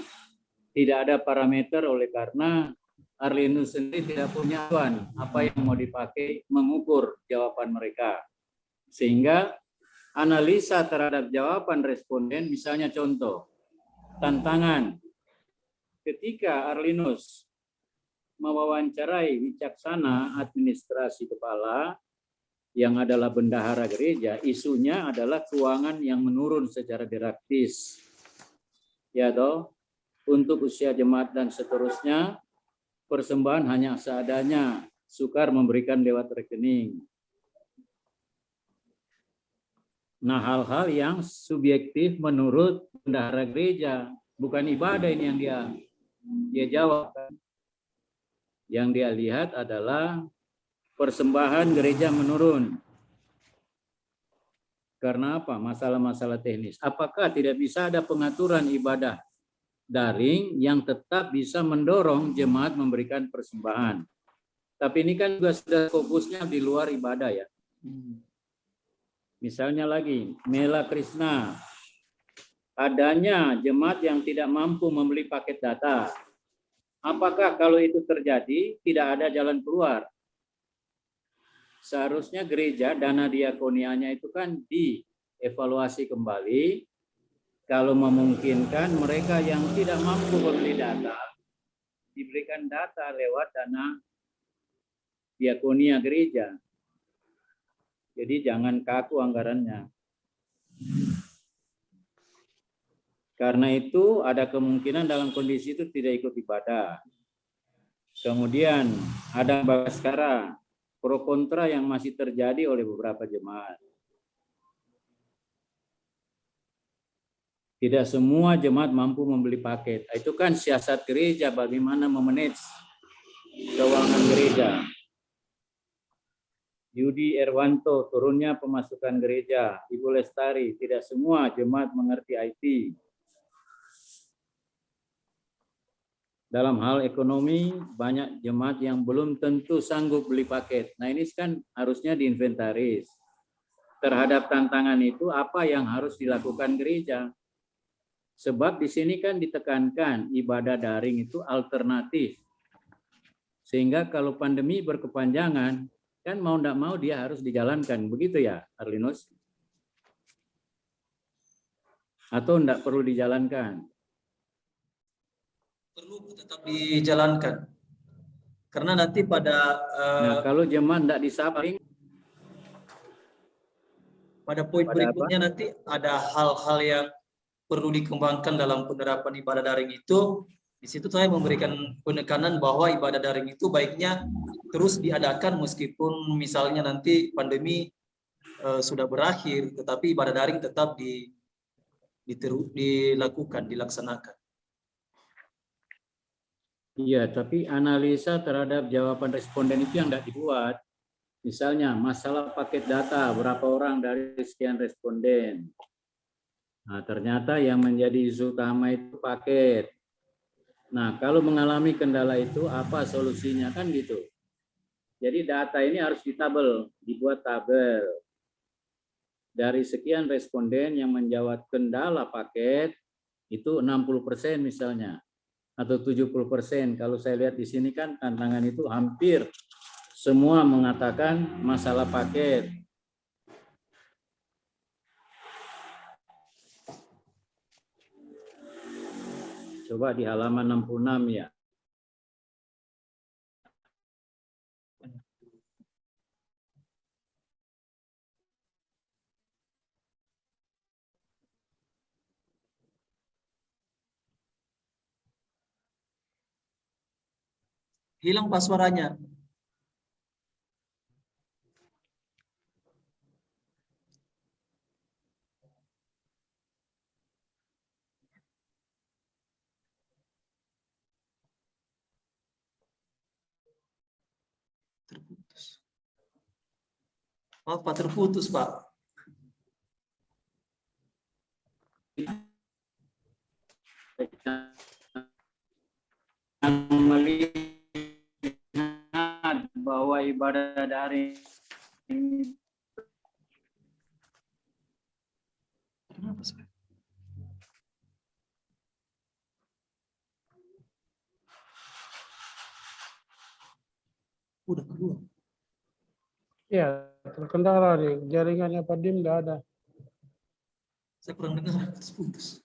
tidak ada parameter oleh karena Arlinus sendiri tidak punya acuan apa yang mau dipakai mengukur jawaban mereka. Sehingga analisa terhadap jawaban responden, misalnya contoh, tantangan. Ketika Arlinus mewawancarai wicaksana administrasi kepala yang adalah bendahara gereja, isunya adalah keuangan yang menurun secara drastis. Ya toh? Untuk usia jemaat dan seterusnya, persembahan hanya seadanya, sukar memberikan lewat rekening. Nah, hal-hal yang subjektif menurut bendahara gereja, bukan ibadah ini yang dia jawab. Yang dia lihat adalah persembahan gereja menurun. Karena apa? Masalah-masalah teknis. Apakah tidak bisa ada pengaturan ibadah daring yang tetap bisa mendorong jemaat memberikan persembahan? Tapi ini kan juga sudah fokusnya di luar ibadah ya. Misalnya lagi, Mela Krishna, adanya jemaat yang tidak mampu membeli paket data. Apakah kalau itu terjadi tidak ada jalan keluar? Seharusnya gereja dana diakonianya itu kan dievaluasi kembali. Kalau memungkinkan mereka yang tidak mampu membeli data, diberikan data lewat dana diakonia gereja. Jadi jangan kaku anggarannya. Karena itu ada kemungkinan dalam kondisi itu tidak ikut ibadah. Kemudian ada Bagaskara, pro kontra yang masih terjadi oleh beberapa jemaat. Tidak semua jemaat mampu membeli paket. Itu kan siasat gereja bagaimana memanage keuangan gereja. Yudi Erwanto, turunnya pemasukan gereja. Ibu Lestari, tidak semua jemaat mengerti IT. Dalam hal ekonomi, banyak jemaat yang belum tentu sanggup beli paket. Nah, ini kan harusnya diinventaris. Terhadap tantangan itu, apa yang harus dilakukan gereja? Sebab di sini kan ditekankan ibadah daring itu alternatif. Sehingga kalau pandemi berkepanjangan, kan mau tidak mau dia harus dijalankan. Begitu ya, Arlinus? Atau tidak perlu dijalankan? Perlu tetap dijalankan. Karena nanti pada nah, kalau jemaat tidak disamping, pada poin berikutnya nanti ada hal-hal yang perlu dikembangkan dalam penerapan ibadah daring itu. Di situ saya memberikan penekanan bahwa ibadah daring itu baiknya terus diadakan meskipun misalnya nanti pandemi sudah berakhir, tetapi ibadah daring tetap dilaksanakan. Iya, tapi analisa terhadap jawaban responden itu yang tidak dibuat. Misalnya masalah paket data, berapa orang dari sekian responden. Nah, ternyata yang menjadi isu utama itu paket. Nah, kalau mengalami kendala itu apa solusinya kan gitu. Jadi data ini harus dibuat tabel. Dari sekian responden yang menjawab kendala paket itu 60% misalnya atau 70%. Kalau saya lihat di sini kan tantangan itu hampir semua mengatakan masalah paket. Coba di halaman 66 ya. Hilang Pak suaranya. Terputus. Maaf Pak, terputus Pak. Melihat bahwa ibadah daring Kenapa sih? Udah keluar. Ya, terkendala nih. Jaringannya Pak Dim nggak ada. Saya kurang dengar, putus.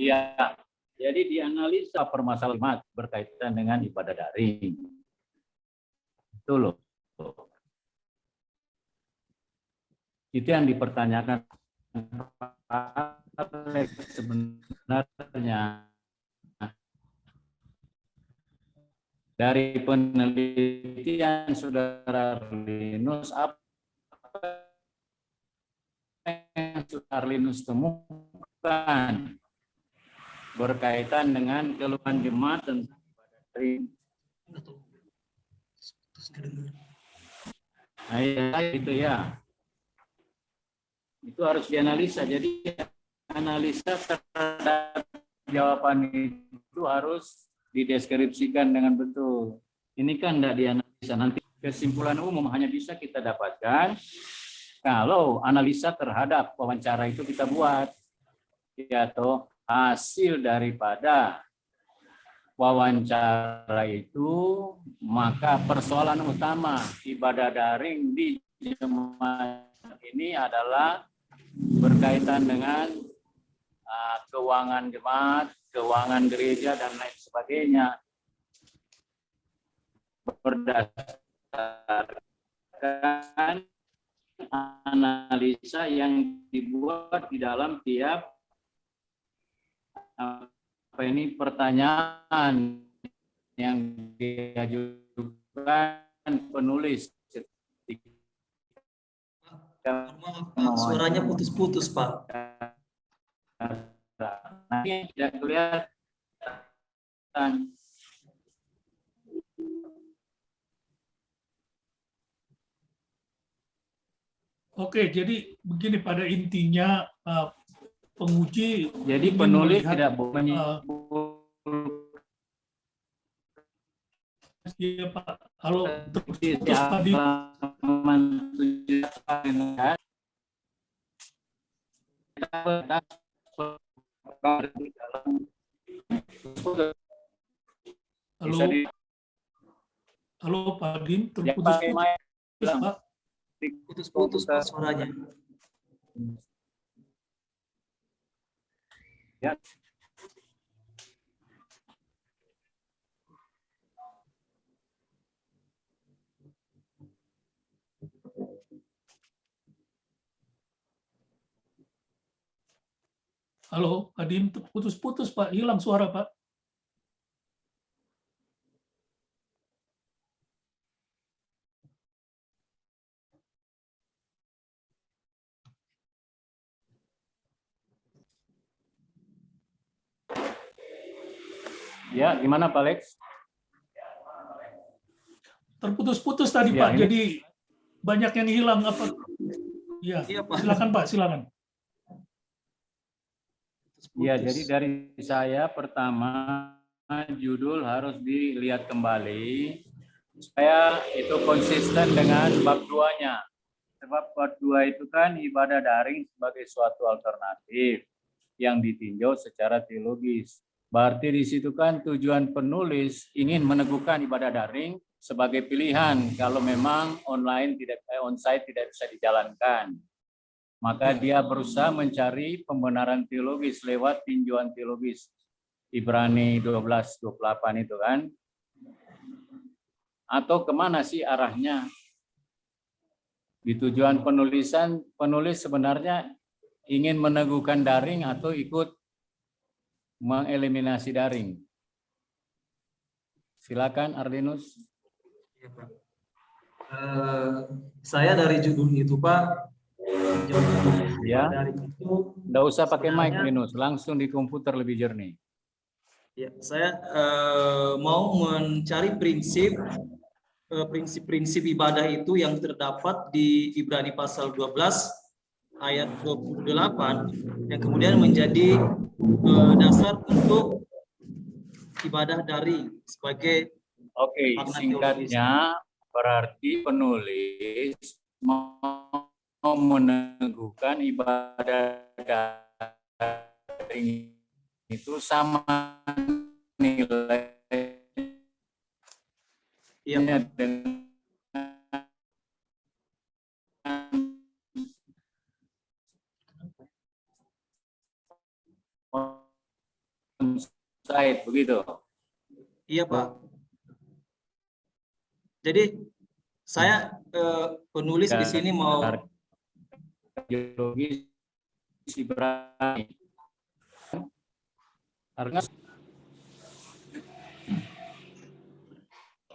ya. Jadi dianalisa permasalahan berkaitan dengan ibadah daring. Itu loh. Itu yang dipertanyakan sebenarnya. Dari penelitian Saudara Arlinus, apa yang Saudara Arlinus temukan berkaitan dengan keluhan jemaat dan ibadah daring? Nah, itu ya. Itu harus dianalisa. Jadi analisa terhadap jawaban itu harus dideskripsikan dengan betul. Ini kan tidak dianalisa. Nanti kesimpulan umum hanya bisa kita dapatkan kalau analisa terhadap wawancara itu kita buat. Atau hasil daripada wawancara itu, maka persoalan utama ibadah daring di jemaat ini adalah berkaitan dengan keuangan jemaat, keuangan gereja, dan lain sebagainya. Berdasarkan analisa yang dibuat di dalam tiap pertanyaan yang diajukan penulis. Maaf Pak, suaranya putus-putus Pak. Nanti tidak kelihatan. Oke, jadi begini pada intinya penguji. Jadi ingin penulis melihat, tidak boleh ya Pak, kalau terputus tadi. Halo Pak Dim, terputus-putus Pak. Putus-putus Pak suaranya. Ya. Halo Pak Dim, putus-putus Pak, hilang suara Pak. Ya, gimana Pak Lex? Terputus-putus tadi Ya, Pak, ini. jadi banyak yang hilang apa? Ya, Iya, Pak. silakan Pak, silakan. Ya, jadi dari saya pertama judul harus dilihat kembali supaya itu konsisten dengan bab 2-nya. Sebab bab 2 itu kan ibadah daring sebagai suatu alternatif yang ditinjau secara teologis. Berarti di situ kan tujuan penulis ingin meneguhkan ibadah daring sebagai pilihan kalau memang onsite tidak bisa dijalankan. Maka dia berusaha mencari pembenaran teologis lewat tinjauan teologis. Ibrani 12:28 itu kan. Atau kemana sih arahnya? Di tujuan penulisan, penulis sebenarnya ingin meneguhkan daring atau ikut mengeliminasi daring. Silakan Arlinus. Iya, Pak. Saya dari judul itu, Pak, Ya. daring itu Nggak usah pakai mic, sebenarnya- Linus. Langsung di komputer lebih jernih. ya, saya mau mencari prinsip-prinsip ibadah itu yang terdapat di Ibrani pasal 12 ayat 28 yang kemudian menjadi dasar untuk ibadah daring sebagai Oke, makna singkatnya berarti penulis mau meneguhkan ibadah daring itu sama nilainya Iya, Pak. dengan onsite, begitu. Iya, Pak. Jadi saya penulis di sini mau Teologis Ibrani. Karena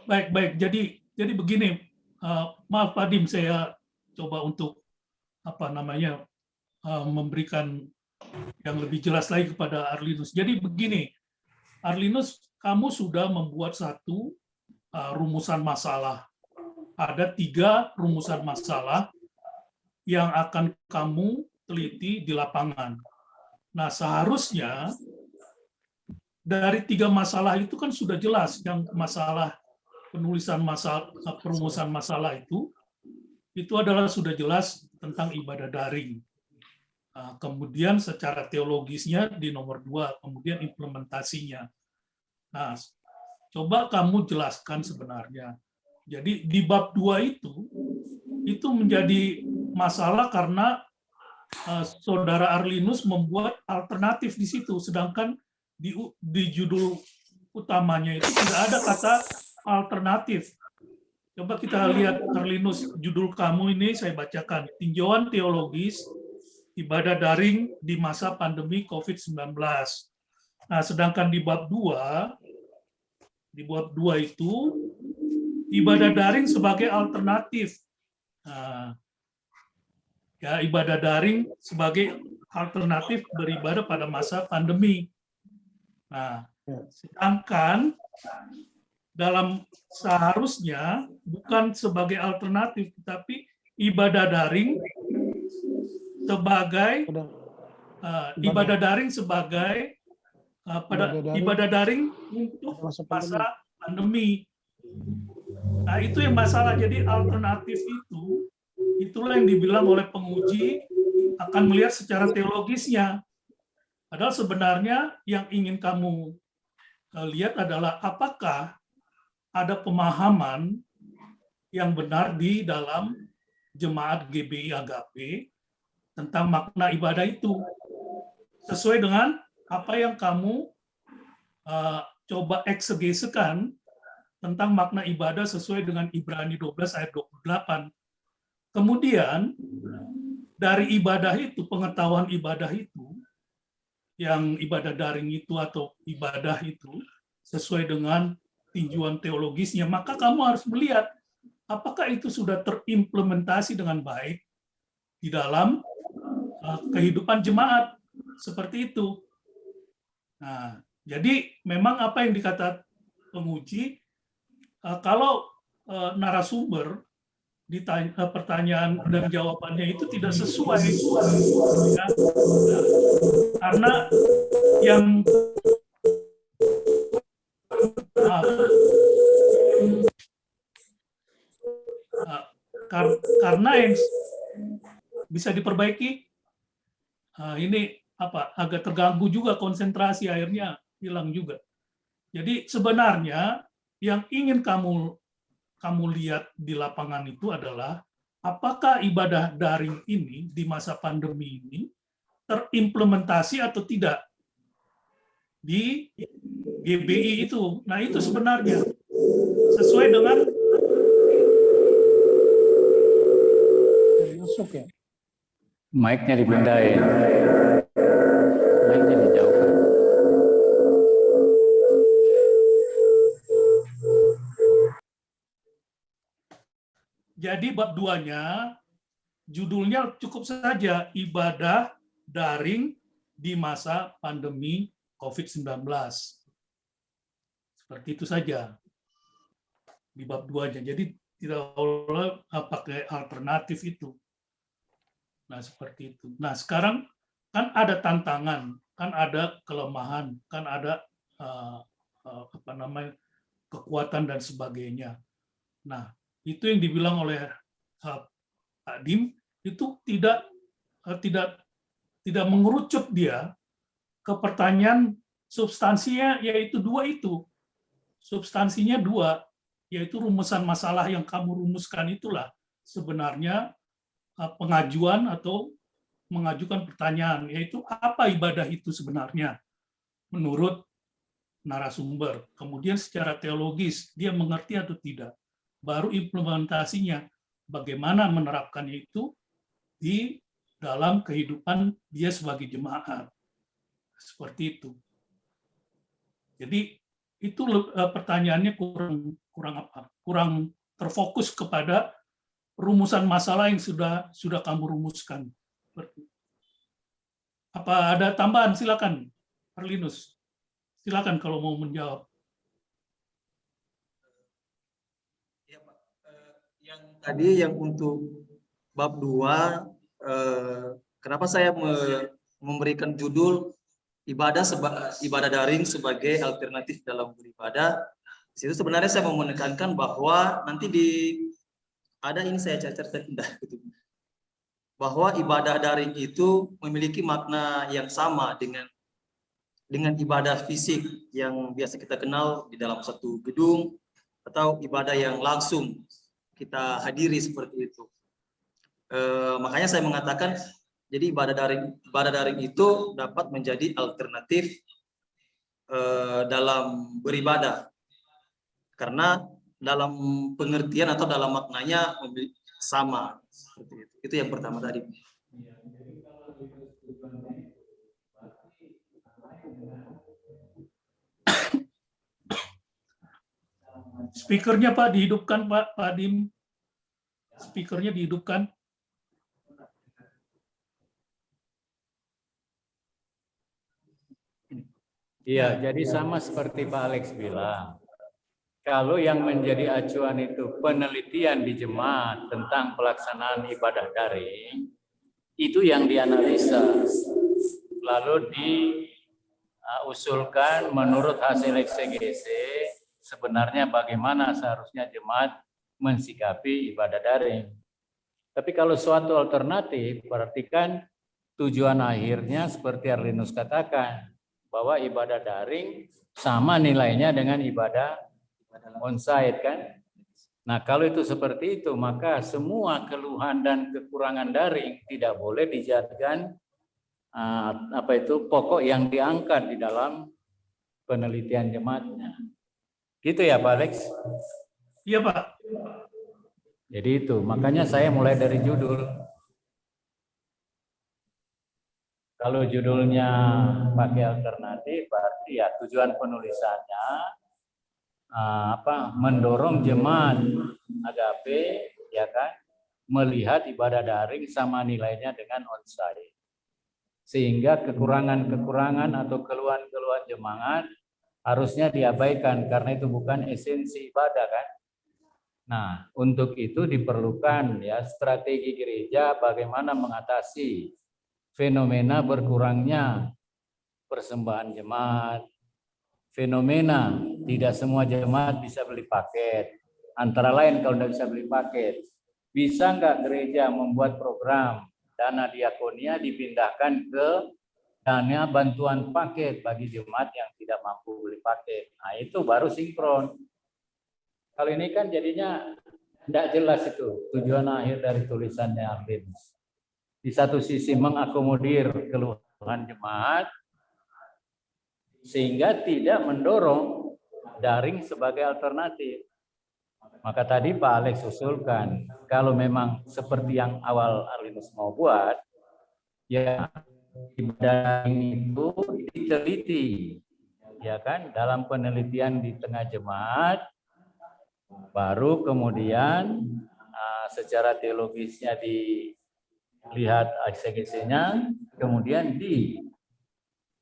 Baik. Jadi begini, maaf Pak Dim, saya coba untuk memberikan yang lebih jelas lagi kepada Arlinus. Jadi begini, Arlinus, kamu sudah membuat satu rumusan masalah. Ada 3 rumusan masalah yang akan kamu teliti di lapangan. Nah, seharusnya dari 3 masalah itu kan sudah jelas. Yang masalah perumusan masalah itu adalah sudah jelas tentang ibadah daring. Kemudian secara teologisnya di nomor 2, kemudian implementasinya. Nah, coba kamu jelaskan sebenarnya. Jadi di bab 2 itu menjadi masalah karena saudara Arlinus membuat alternatif di situ, sedangkan di judul utamanya itu tidak ada kata alternatif. Coba kita lihat Arlinus, judul kamu ini saya bacakan, tinjauan teologis ibadah daring di masa pandemi COVID-19. Nah, sedangkan di bab 2 itu ibadah daring sebagai alternatif. Nah, ya, ibadah daring sebagai alternatif beribadah pada masa pandemi. Nah, sedangkan dalam seharusnya bukan sebagai alternatif, tetapi ibadah daring sebagai ibadah daring untuk masa pandemi. Nah, itu yang masalah. Jadi alternatif itulah yang dibilang oleh penguji akan melihat secara teologisnya. Padahal sebenarnya yang ingin kamu lihat adalah apakah ada pemahaman yang benar di dalam jemaat GBI Agape tentang makna ibadah itu sesuai dengan apa yang kamu coba eksegesekan tentang makna ibadah sesuai dengan Ibrani 12 ayat 28. Kemudian dari ibadah itu, pengetahuan ibadah itu, yang ibadah daring itu atau ibadah itu sesuai dengan tinjauan teologisnya, maka kamu harus melihat apakah itu sudah terimplementasi dengan baik di dalam kehidupan jemaat seperti itu. Nah, jadi memang apa yang dikata penguji, kalau narasumber ditanya, pertanyaan dan jawabannya itu tidak sesuai, ya, karena yang karena yang bisa diperbaiki, ini agak terganggu juga konsentrasi akhirnya hilang juga. Jadi sebenarnya yang ingin kamu lihat di lapangan itu adalah apakah ibadah daring ini di masa pandemi ini terimplementasi atau tidak di GBI itu. Nah, itu sebenarnya sesuai dengan Masuk ya. Mic-nya dipindahin. Mic-nya dijauhkan. jadi bab 2-nya judulnya cukup saja ibadah daring di masa pandemi COVID-19. Seperti itu saja di bab 2-nya. Jadi tidak boleh pakai alternatif itu. Nah, seperti itu. Nah, sekarang kan ada tantangan, kan ada kelemahan, kan ada kekuatan dan sebagainya. Nah, itu yang dibilang oleh Pak Dim itu tidak mengerucut dia ke pertanyaan substansinya, yaitu dua itu. Substansinya dua, yaitu rumusan masalah yang kamu rumuskan itulah sebenarnya pengajuan atau mengajukan pertanyaan, yaitu apa ibadah itu sebenarnya menurut narasumber. Kemudian secara teologis dia mengerti atau tidak. Baru implementasinya, bagaimana menerapkannya itu di dalam kehidupan dia sebagai jemaat. Seperti itu. Jadi itu pertanyaannya kurang terfokus kepada rumusan masalah yang sudah kamu rumuskan. Apa ada tambahan? Silakan, Arlinus. Silakan kalau mau menjawab. Ya, Pak. Yang tadi yang untuk bab 2, kenapa saya memberikan judul ibadah daring sebagai alternatif dalam beribadah. Di situ sebenarnya saya mau menekankan bahwa nanti ada ini saya catat gitu, bahwa ibadah daring itu memiliki makna yang sama dengan ibadah fisik yang biasa kita kenal di dalam satu gedung atau ibadah yang langsung kita hadiri seperti itu. Makanya saya mengatakan jadi ibadah daring itu dapat menjadi alternatif dalam beribadah, karena dalam pengertian atau dalam maknanya sama seperti itu. Itu yang pertama tadi. Speakernya Pak dihidupkan Pak Dim. Speakernya dihidupkan. Iya, jadi sama seperti Pak Alex bilang. Kalau yang menjadi acuan itu penelitian di jemaat tentang pelaksanaan ibadah daring, itu yang dianalisa. Lalu diusulkan menurut hasil eksegese, sebenarnya bagaimana seharusnya jemaat mensikapi ibadah daring. Tapi kalau suatu alternatif, berarti kan tujuan akhirnya seperti Arlinus katakan, bahwa ibadah daring sama nilainya dengan ibadah onsite kan. Nah, kalau itu seperti itu, maka semua keluhan dan kekurangan daring tidak boleh dijadikan pokok yang diangkat di dalam penelitian jemaatnya. Gitu ya Pak Alex? Iya Pak. Jadi itu, makanya saya mulai dari judul. Kalau judulnya pakai alternatif, berarti ya tujuan penulisannya mendorong jemaat agape, ya kan, melihat ibadah daring sama nilainya dengan onsite, sehingga kekurangan-kekurangan atau keluhan-keluhan jemaat harusnya diabaikan karena itu bukan esensi ibadah kan. Nah, untuk itu diperlukan ya strategi gereja bagaimana mengatasi fenomena berkurangnya persembahan jemaat, fenomena tidak semua jemaat bisa beli paket. Antara lain kalau tidak bisa beli paket, bisa nggak gereja membuat program dana diakonia dipindahkan ke Dana bantuan paket bagi jemaat yang tidak mampu beli paket. Nah, itu baru sinkron. Kalau ini kan jadinya tidak jelas itu tujuan akhir dari tulisannya Arlinus. Di satu sisi mengakomodir keluhan jemaat sehingga tidak mendorong daring sebagai alternatif. Maka tadi Pak Alex usulkan, kalau memang seperti yang awal Arlinus mau buat, ya ibadah itu diteliti, ya kan, dalam penelitian di tengah jemaat, baru kemudian secara teologisnya dilihat eksegesinya, kemudian di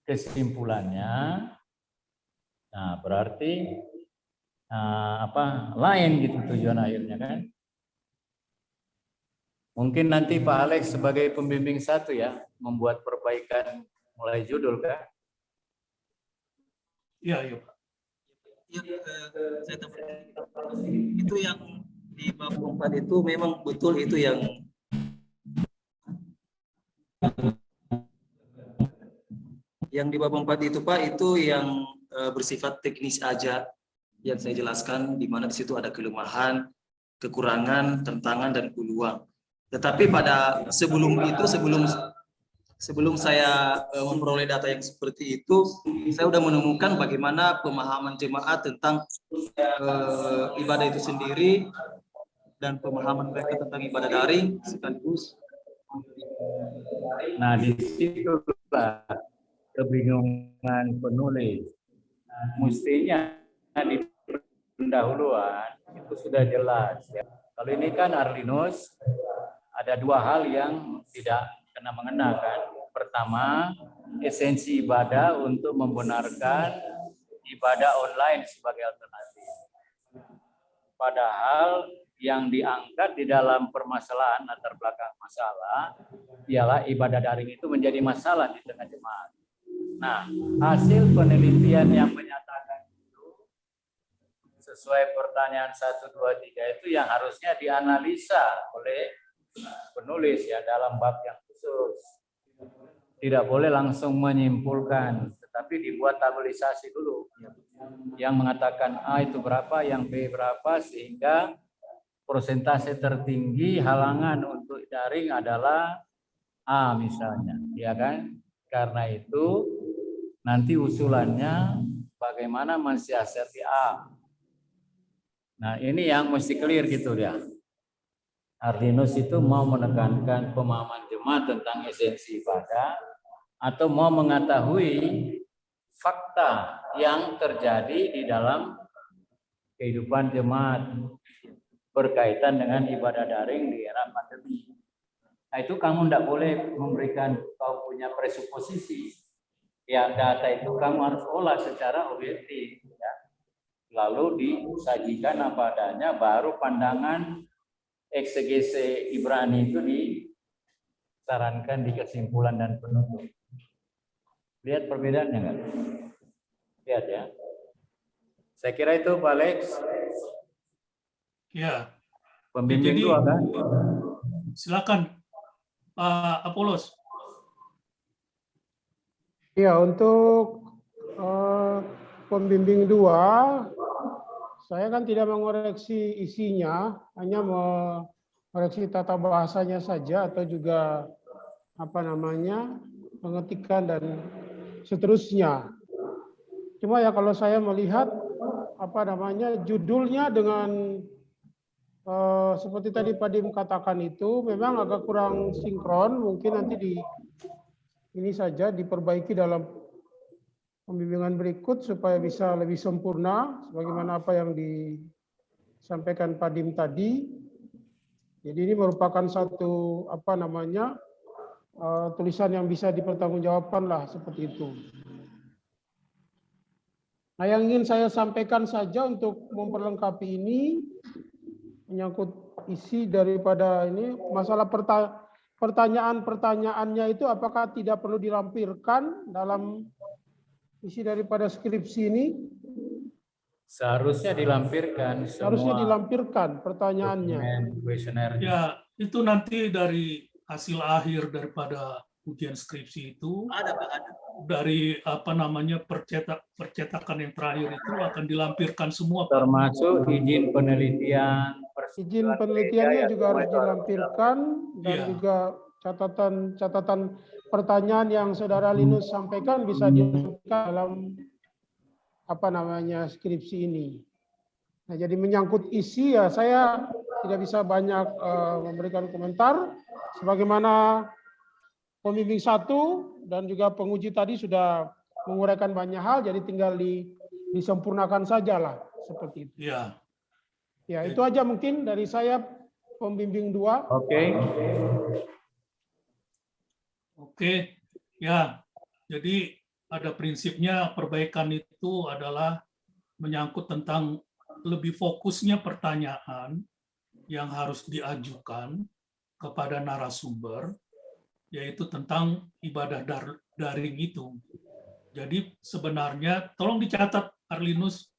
kesimpulannya, nah berarti lain gitu tujuan akhirnya kan. Mungkin nanti Pak Alex sebagai pembimbing satu ya, membuat perbaikan mulai judul kan? Iya, Pak. Ya, saya tambahkan. Itu yang di bab 4 itu memang betul itu yang di bab 4 itu Pak, itu yang bersifat teknis aja yang saya jelaskan, di mana di situ ada kelemahan, kekurangan, tantangan dan peluang. Tetapi pada sebelum itu, sebelum saya memperoleh data yang seperti itu, saya sudah menemukan bagaimana pemahaman jemaat tentang ibadah itu sendiri dan pemahaman mereka tentang ibadah daring sekaligus. Nah, di situ kebingungan penulis. Mestinya di pendahuluan itu sudah jelas ya. Kalau ini kan Arlinus ada dua hal yang tidak kena mengenakan. Pertama, esensi ibadah untuk membenarkan ibadah online sebagai alternatif. Padahal yang diangkat di dalam permasalahan latar belakang masalah ialah ibadah daring itu menjadi masalah di tengah jemaat. Nah, hasil penelitian yang menyatakan itu sesuai pertanyaan 1, 2, 3 itu yang harusnya dianalisa oleh penulis ya dalam bab yang khusus. Tidak boleh langsung menyimpulkan, tetapi dibuat tabelisasi dulu. Yang mengatakan A itu berapa, yang B berapa, sehingga persentase tertinggi halangan untuk daring adalah A misalnya, ya kan? Karena itu nanti usulannya bagaimana mensiasati A. Nah, ini yang mesti clear gitu ya. Arlinus itu mau menekankan pemahaman jemaat tentang esensi ibadah atau mau mengetahui fakta yang terjadi di dalam kehidupan jemaat berkaitan dengan ibadah daring di era pandemi. Nah, itu kamu tidak boleh memberikan kau punya presuposisi. Ya, data itu kamu harus olah secara objektif. Ya. Lalu disajikan apa adanya, baru pandangan eksegese Ibrani itu disarankan di kesimpulan dan penutup. Lihat perbedaannya nggak? Lihat ya. Saya kira itu Pak Alex. Ya. Pembimbing Jadi, dua kan? Silakan Pak Apolos. Ya, untuk pembimbing 2, saya kan tidak mengoreksi isinya, hanya mengoreksi tata bahasanya saja atau juga pengetikan dan seterusnya. Cuma ya kalau saya melihat judulnya dengan seperti tadi Pak Dim katakan itu memang agak kurang sinkron, mungkin nanti ini saja diperbaiki dalam pembimbingan berikut supaya bisa lebih sempurna sebagaimana apa yang disampaikan Pak Dim tadi. Jadi ini merupakan satu tulisan yang bisa dipertanggungjawabkan lah seperti itu. Nah, yang ingin saya sampaikan saja untuk memperlengkapi ini menyangkut isi daripada ini masalah pertanyaan-pertanyaannya itu apakah tidak perlu dilampirkan dalam isi daripada skripsi ini? Seharusnya dilampirkan semua. Harusnya dilampirkan pertanyaannya. Kuesioner. Ya, itu nanti dari hasil akhir daripada ujian skripsi itu Ada Pak, ada. dari percetakan yang terakhir itu akan dilampirkan semua, Pak. Termasuk izin penelitian. Izin persetujuan penelitiannya gereja, juga ya, harus semua itu dilampirkan dan Iya. juga catatan pertanyaan yang Saudara Linus sampaikan bisa dilampirkan dalam skripsi ini. Nah, jadi menyangkut isi ya saya tidak bisa banyak memberikan komentar sebagaimana pembimbing 1 dan juga penguji tadi sudah menguraikan banyak hal, jadi tinggal disempurnakan sajalah seperti itu. Iya. Ya, itu aja mungkin dari saya pembimbing 2. Oke, ya. Jadi pada prinsipnya perbaikan itu adalah menyangkut tentang lebih fokusnya pertanyaan yang harus diajukan kepada narasumber, yaitu tentang ibadah daring itu. Jadi sebenarnya, tolong dicatat Arlinus.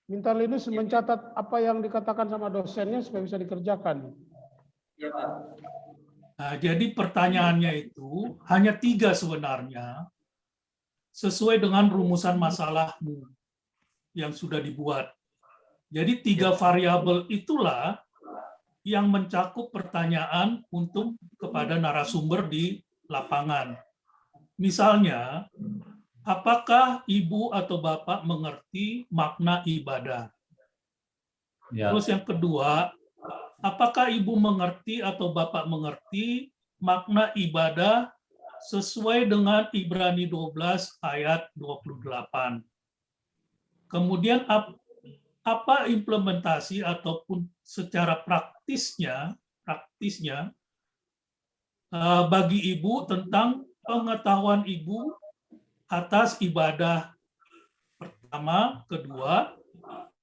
Minta Linus mencatat apa yang dikatakan sama dosennya supaya bisa dikerjakan. Iya Pak. Nah, jadi pertanyaannya itu hanya 3 sebenarnya, sesuai dengan rumusan masalahmu yang sudah dibuat. Jadi 3 variabel itulah yang mencakup pertanyaan untuk kepada narasumber di lapangan. Misalnya, apakah ibu atau bapak mengerti makna ibadah? Ya. Terus yang kedua, apakah ibu mengerti atau bapak mengerti makna ibadah sesuai dengan Ibrani 12 ayat 28? Kemudian apa implementasi ataupun secara praktisnya bagi ibu tentang pengetahuan ibu atas ibadah pertama, kedua,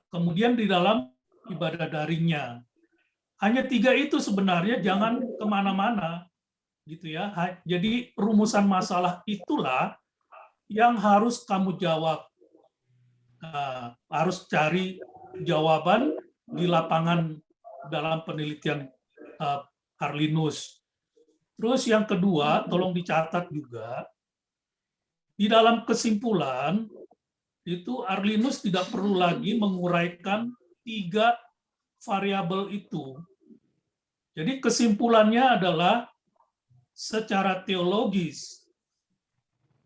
kemudian di dalam ibadah daringnya. Hanya 3 itu sebenarnya, jangan kemana-mana, gitu ya. Jadi rumusan masalah itulah yang harus kamu jawab. Harus cari jawaban di lapangan dalam penelitian Arlinus. Terus yang kedua, tolong dicatat juga, di dalam kesimpulan, itu Arlinus tidak perlu lagi menguraikan 3 variabel itu. Jadi kesimpulannya adalah secara teologis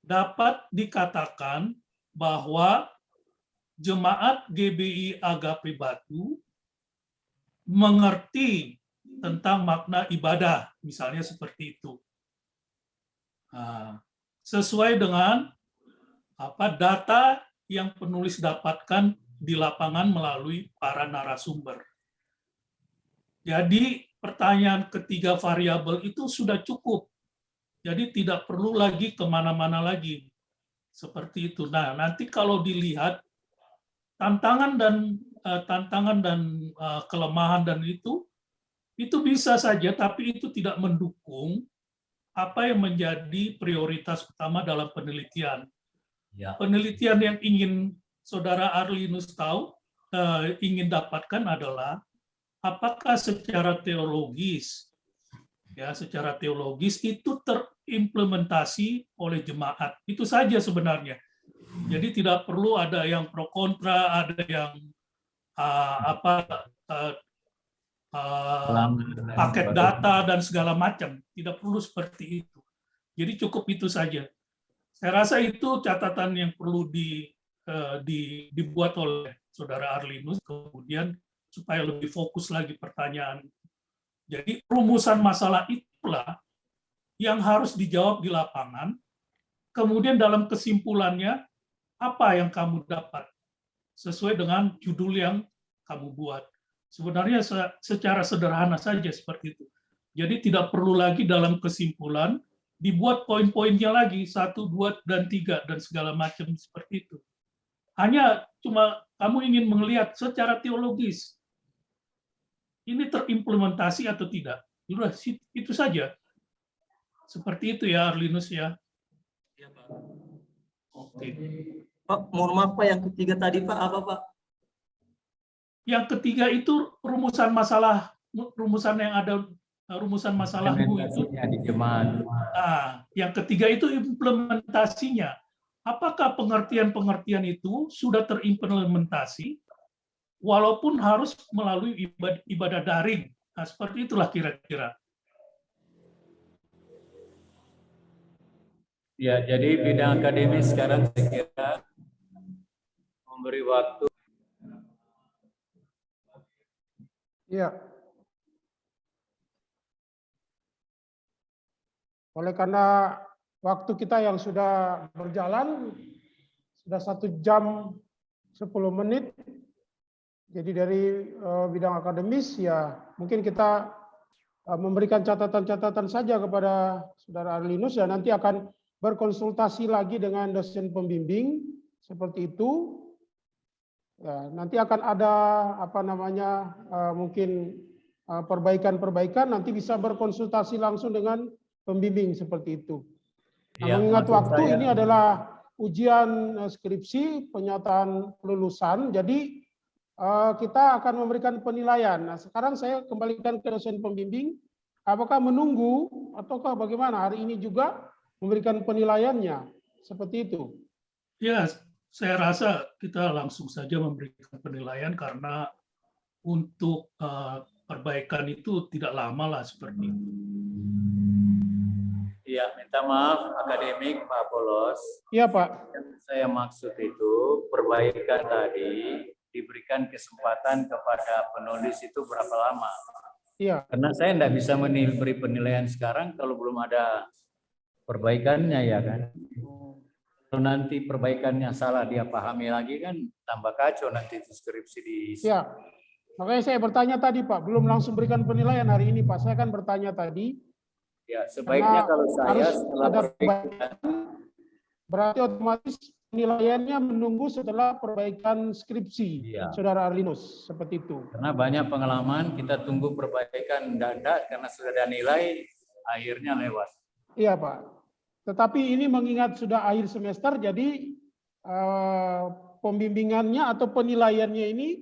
dapat dikatakan bahwa Jemaat GBI Agape Batu mengerti tentang makna ibadah, misalnya seperti itu. Sesuai dengan data yang penulis dapatkan di lapangan melalui para narasumber. Jadi pertanyaan ketiga variabel itu sudah cukup. Jadi tidak perlu lagi kemana-mana lagi. Seperti itu. Nah, nanti kalau dilihat tantangan dan kelemahan dan itu bisa saja, tapi itu tidak mendukung apa yang menjadi prioritas utama dalam penelitian. Ya. Penelitian yang ingin Saudara Arlinus ingin dapatkan adalah apakah secara teologis itu terimplementasi oleh jemaat. Itu saja sebenarnya. Jadi tidak perlu ada yang pro kontra, ada yang paket data dan segala macam. Tidak perlu seperti itu. Jadi cukup itu saja. Saya rasa itu catatan yang perlu dibuat oleh Saudara Arlinus, kemudian supaya lebih fokus lagi pertanyaan. Jadi rumusan masalah itulah yang harus dijawab di lapangan, kemudian dalam kesimpulannya, apa yang kamu dapat sesuai dengan judul yang kamu buat. Sebenarnya secara sederhana saja seperti itu. Jadi tidak perlu lagi dalam kesimpulan dibuat poin-poinnya lagi 1, 2, dan 3 dan segala macam seperti itu. Hanya cuma kamu ingin melihat secara teologis ini terimplementasi atau tidak. Itu saja. Seperti itu ya Arlinus ya. Iya Pak. Oke. Pak, mohon maaf Pak, yang ketiga tadi Pak, apa Pak? Yang ketiga itu rumusan masalah, rumusan yang ada rumusan masalah Bu itu. Implementasinya di jemaat. Yang ketiga itu implementasinya. Apakah pengertian-pengertian itu sudah terimplementasi walaupun harus melalui ibadah daring? Nah, seperti itulah kira-kira. Ya, jadi bidang akademis sekarang saya kira memberi waktu. Iya. Oleh karena waktu kita yang sudah berjalan, sudah 1 jam 10 menit, jadi dari bidang akademis ya mungkin kita memberikan catatan-catatan saja kepada Saudara Arlinus ya, nanti akan berkonsultasi lagi dengan dosen pembimbing seperti itu. Ya, nanti akan ada mungkin perbaikan-perbaikan, nanti bisa berkonsultasi langsung dengan pembimbing seperti itu. Nah, Ya, mengingat maksud waktu saya, ini adalah ujian skripsi, penyataan kelulusan, jadi kita akan memberikan penilaian. Nah, sekarang saya kembalikan ke dosen pembimbing, apakah menunggu ataukah bagaimana? Hari ini juga memberikan penilaiannya, seperti itu. Ya, saya rasa kita langsung saja memberikan penilaian karena untuk perbaikan itu tidak lama lah seperti itu. ya minta maaf akademik Pak Polos. Iya Pak. Yang saya maksud itu perbaikan tadi diberikan kesempatan kepada penulis itu berapa lama? Iya. Karena saya tidak bisa memberi penilaian sekarang kalau belum ada perbaikannya ya kan. Kalau nanti perbaikannya salah dia pahami lagi kan tambah kacau nanti skripsi di. Ya, makanya saya bertanya tadi Pak, belum langsung berikan penilaian hari ini Pak. Saya kan bertanya tadi. Ya, sebaiknya kalau saya setelah perbaikan, berarti otomatis penilaiannya menunggu setelah perbaikan skripsi, ya. Saudara Arlinus, seperti itu. Karena banyak pengalaman kita tunggu perbaikan dada karena sudah ada nilai, akhirnya lewat. Iya Pak. Tetapi ini mengingat sudah akhir semester, jadi pembimbingannya atau penilaiannya ini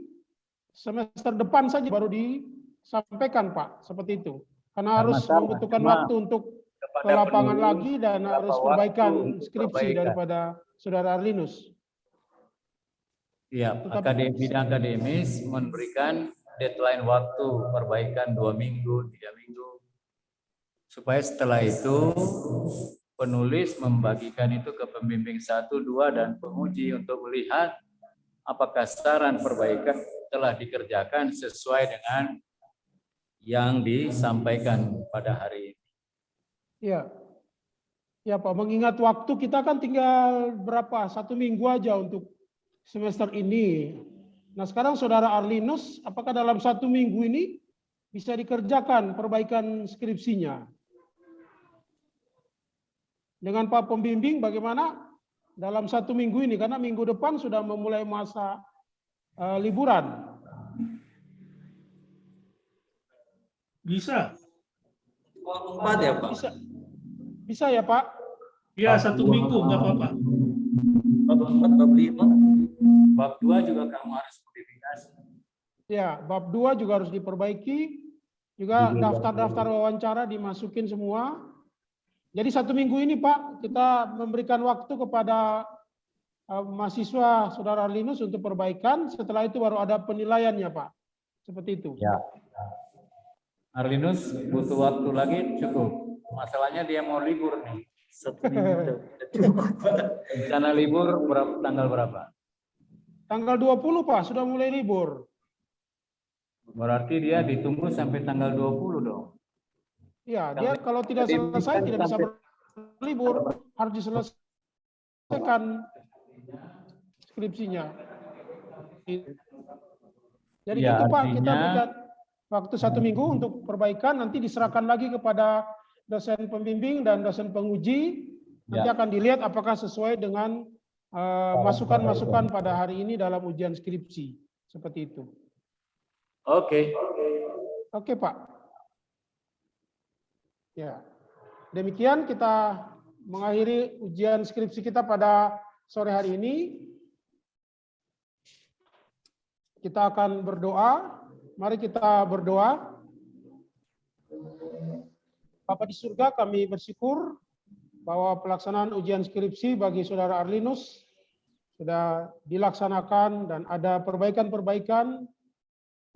semester depan saja baru disampaikan Pak, seperti itu. Karena harus membutuhkan waktu untuk ke lapangan lagi dan harus perbaikan skripsi daripada Saudara Arlinus. Iya, bidang akademis memberikan deadline waktu perbaikan 2 minggu, 3 minggu. Supaya setelah itu penulis membagikan itu ke pembimbing 1, 2, dan penguji untuk melihat apakah saran perbaikan telah dikerjakan sesuai dengan yang disampaikan pada hari ini. Iya. Ya Pak, mengingat waktu kita kan tinggal berapa? 1 minggu aja untuk semester ini. Nah sekarang Saudara Arlinus, apakah dalam 1 minggu ini bisa dikerjakan perbaikan skripsinya? Dengan Pak Pembimbing bagaimana dalam 1 minggu ini? Karena minggu depan sudah memulai masa liburan. Bisa. Bab 4 ya Pak? Bisa ya Pak? Ya, 1 minggu, nggak apa-apa. Bab 4, bab 5. Bab 2 juga kamu harus modifikasi. Ya, bab 2 juga harus diperbaiki. Juga daftar-daftar wawancara dimasukin semua. Jadi 1 minggu ini Pak, kita memberikan waktu kepada mahasiswa Saudara Arlinus untuk perbaikan. Setelah itu baru ada penilaiannya Pak. Seperti itu. Ya. Arlinus butuh waktu lagi cukup. Masalahnya dia mau libur nih. 1 minggu udah cukup Pak. Rencana libur tanggal berapa? Tanggal 20 Pak, sudah mulai libur. Berarti dia ditunggu sampai tanggal 20 dong. Ya, dia kalau tidak selesai tidak bisa berlibur, harus diselesaikan skripsinya. Jadi Ya, itu Pak, artinya, kita berikan waktu 1 minggu untuk perbaikan, nanti diserahkan lagi kepada dosen pembimbing dan dosen penguji. Nanti akan dilihat apakah sesuai dengan masukan-masukan pada hari ini dalam ujian skripsi. Seperti itu. Oke. Oke Pak. Ya, demikian kita mengakhiri ujian skripsi kita pada sore hari ini. Kita akan berdoa. Mari kita berdoa. Bapa di surga, kami bersyukur bahwa pelaksanaan ujian skripsi bagi Saudara Arlinus sudah dilaksanakan dan ada perbaikan-perbaikan,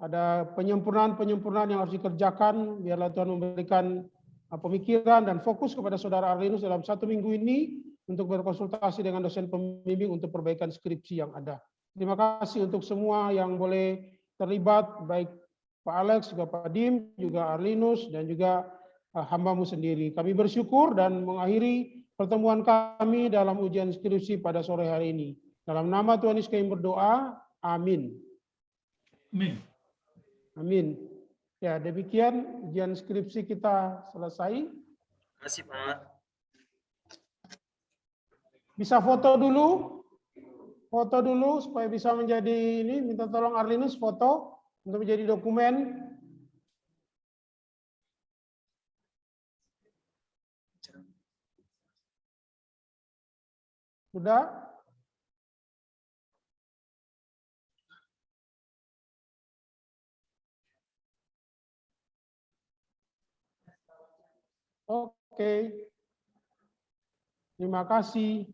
ada penyempurnaan-penyempurnaan yang harus dikerjakan. Biarlah Tuhan memberikan pemikiran dan fokus kepada Saudara Arlinus dalam 1 minggu ini untuk berkonsultasi dengan dosen pembimbing untuk perbaikan skripsi yang ada. Terima kasih untuk semua yang boleh terlibat, baik Pak Alex, juga Pak Dim, juga Arlinus, dan juga hamba-Mu sendiri. Kami bersyukur dan mengakhiri pertemuan kami dalam ujian skripsi pada sore hari ini. Dalam nama Tuhan Yesus kami berdoa, amin. Amin. Amin. Ya, demikian ujian skripsi kita selesai. Terima kasih, Pak. Bisa foto dulu supaya bisa menjadi ini. Minta tolong Arlinus foto untuk menjadi dokumen. Sudah? Oke. Terima kasih.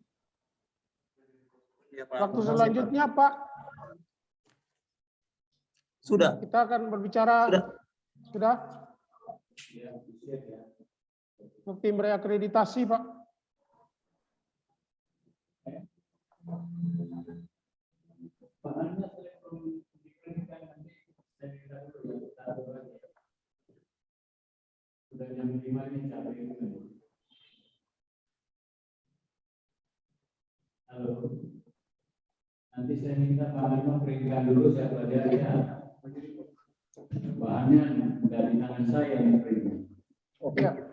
Ya, Pak. Waktu Terima kasih, selanjutnya, Pak, Sudah. kita akan berbicara. Sudah? Untuk tim reakreditasi, Pak. Halo. Nanti saya minta Pak Nino berikan dulu saya pelajari ya. Bahannya dari tangan saya yang berikan. Oke.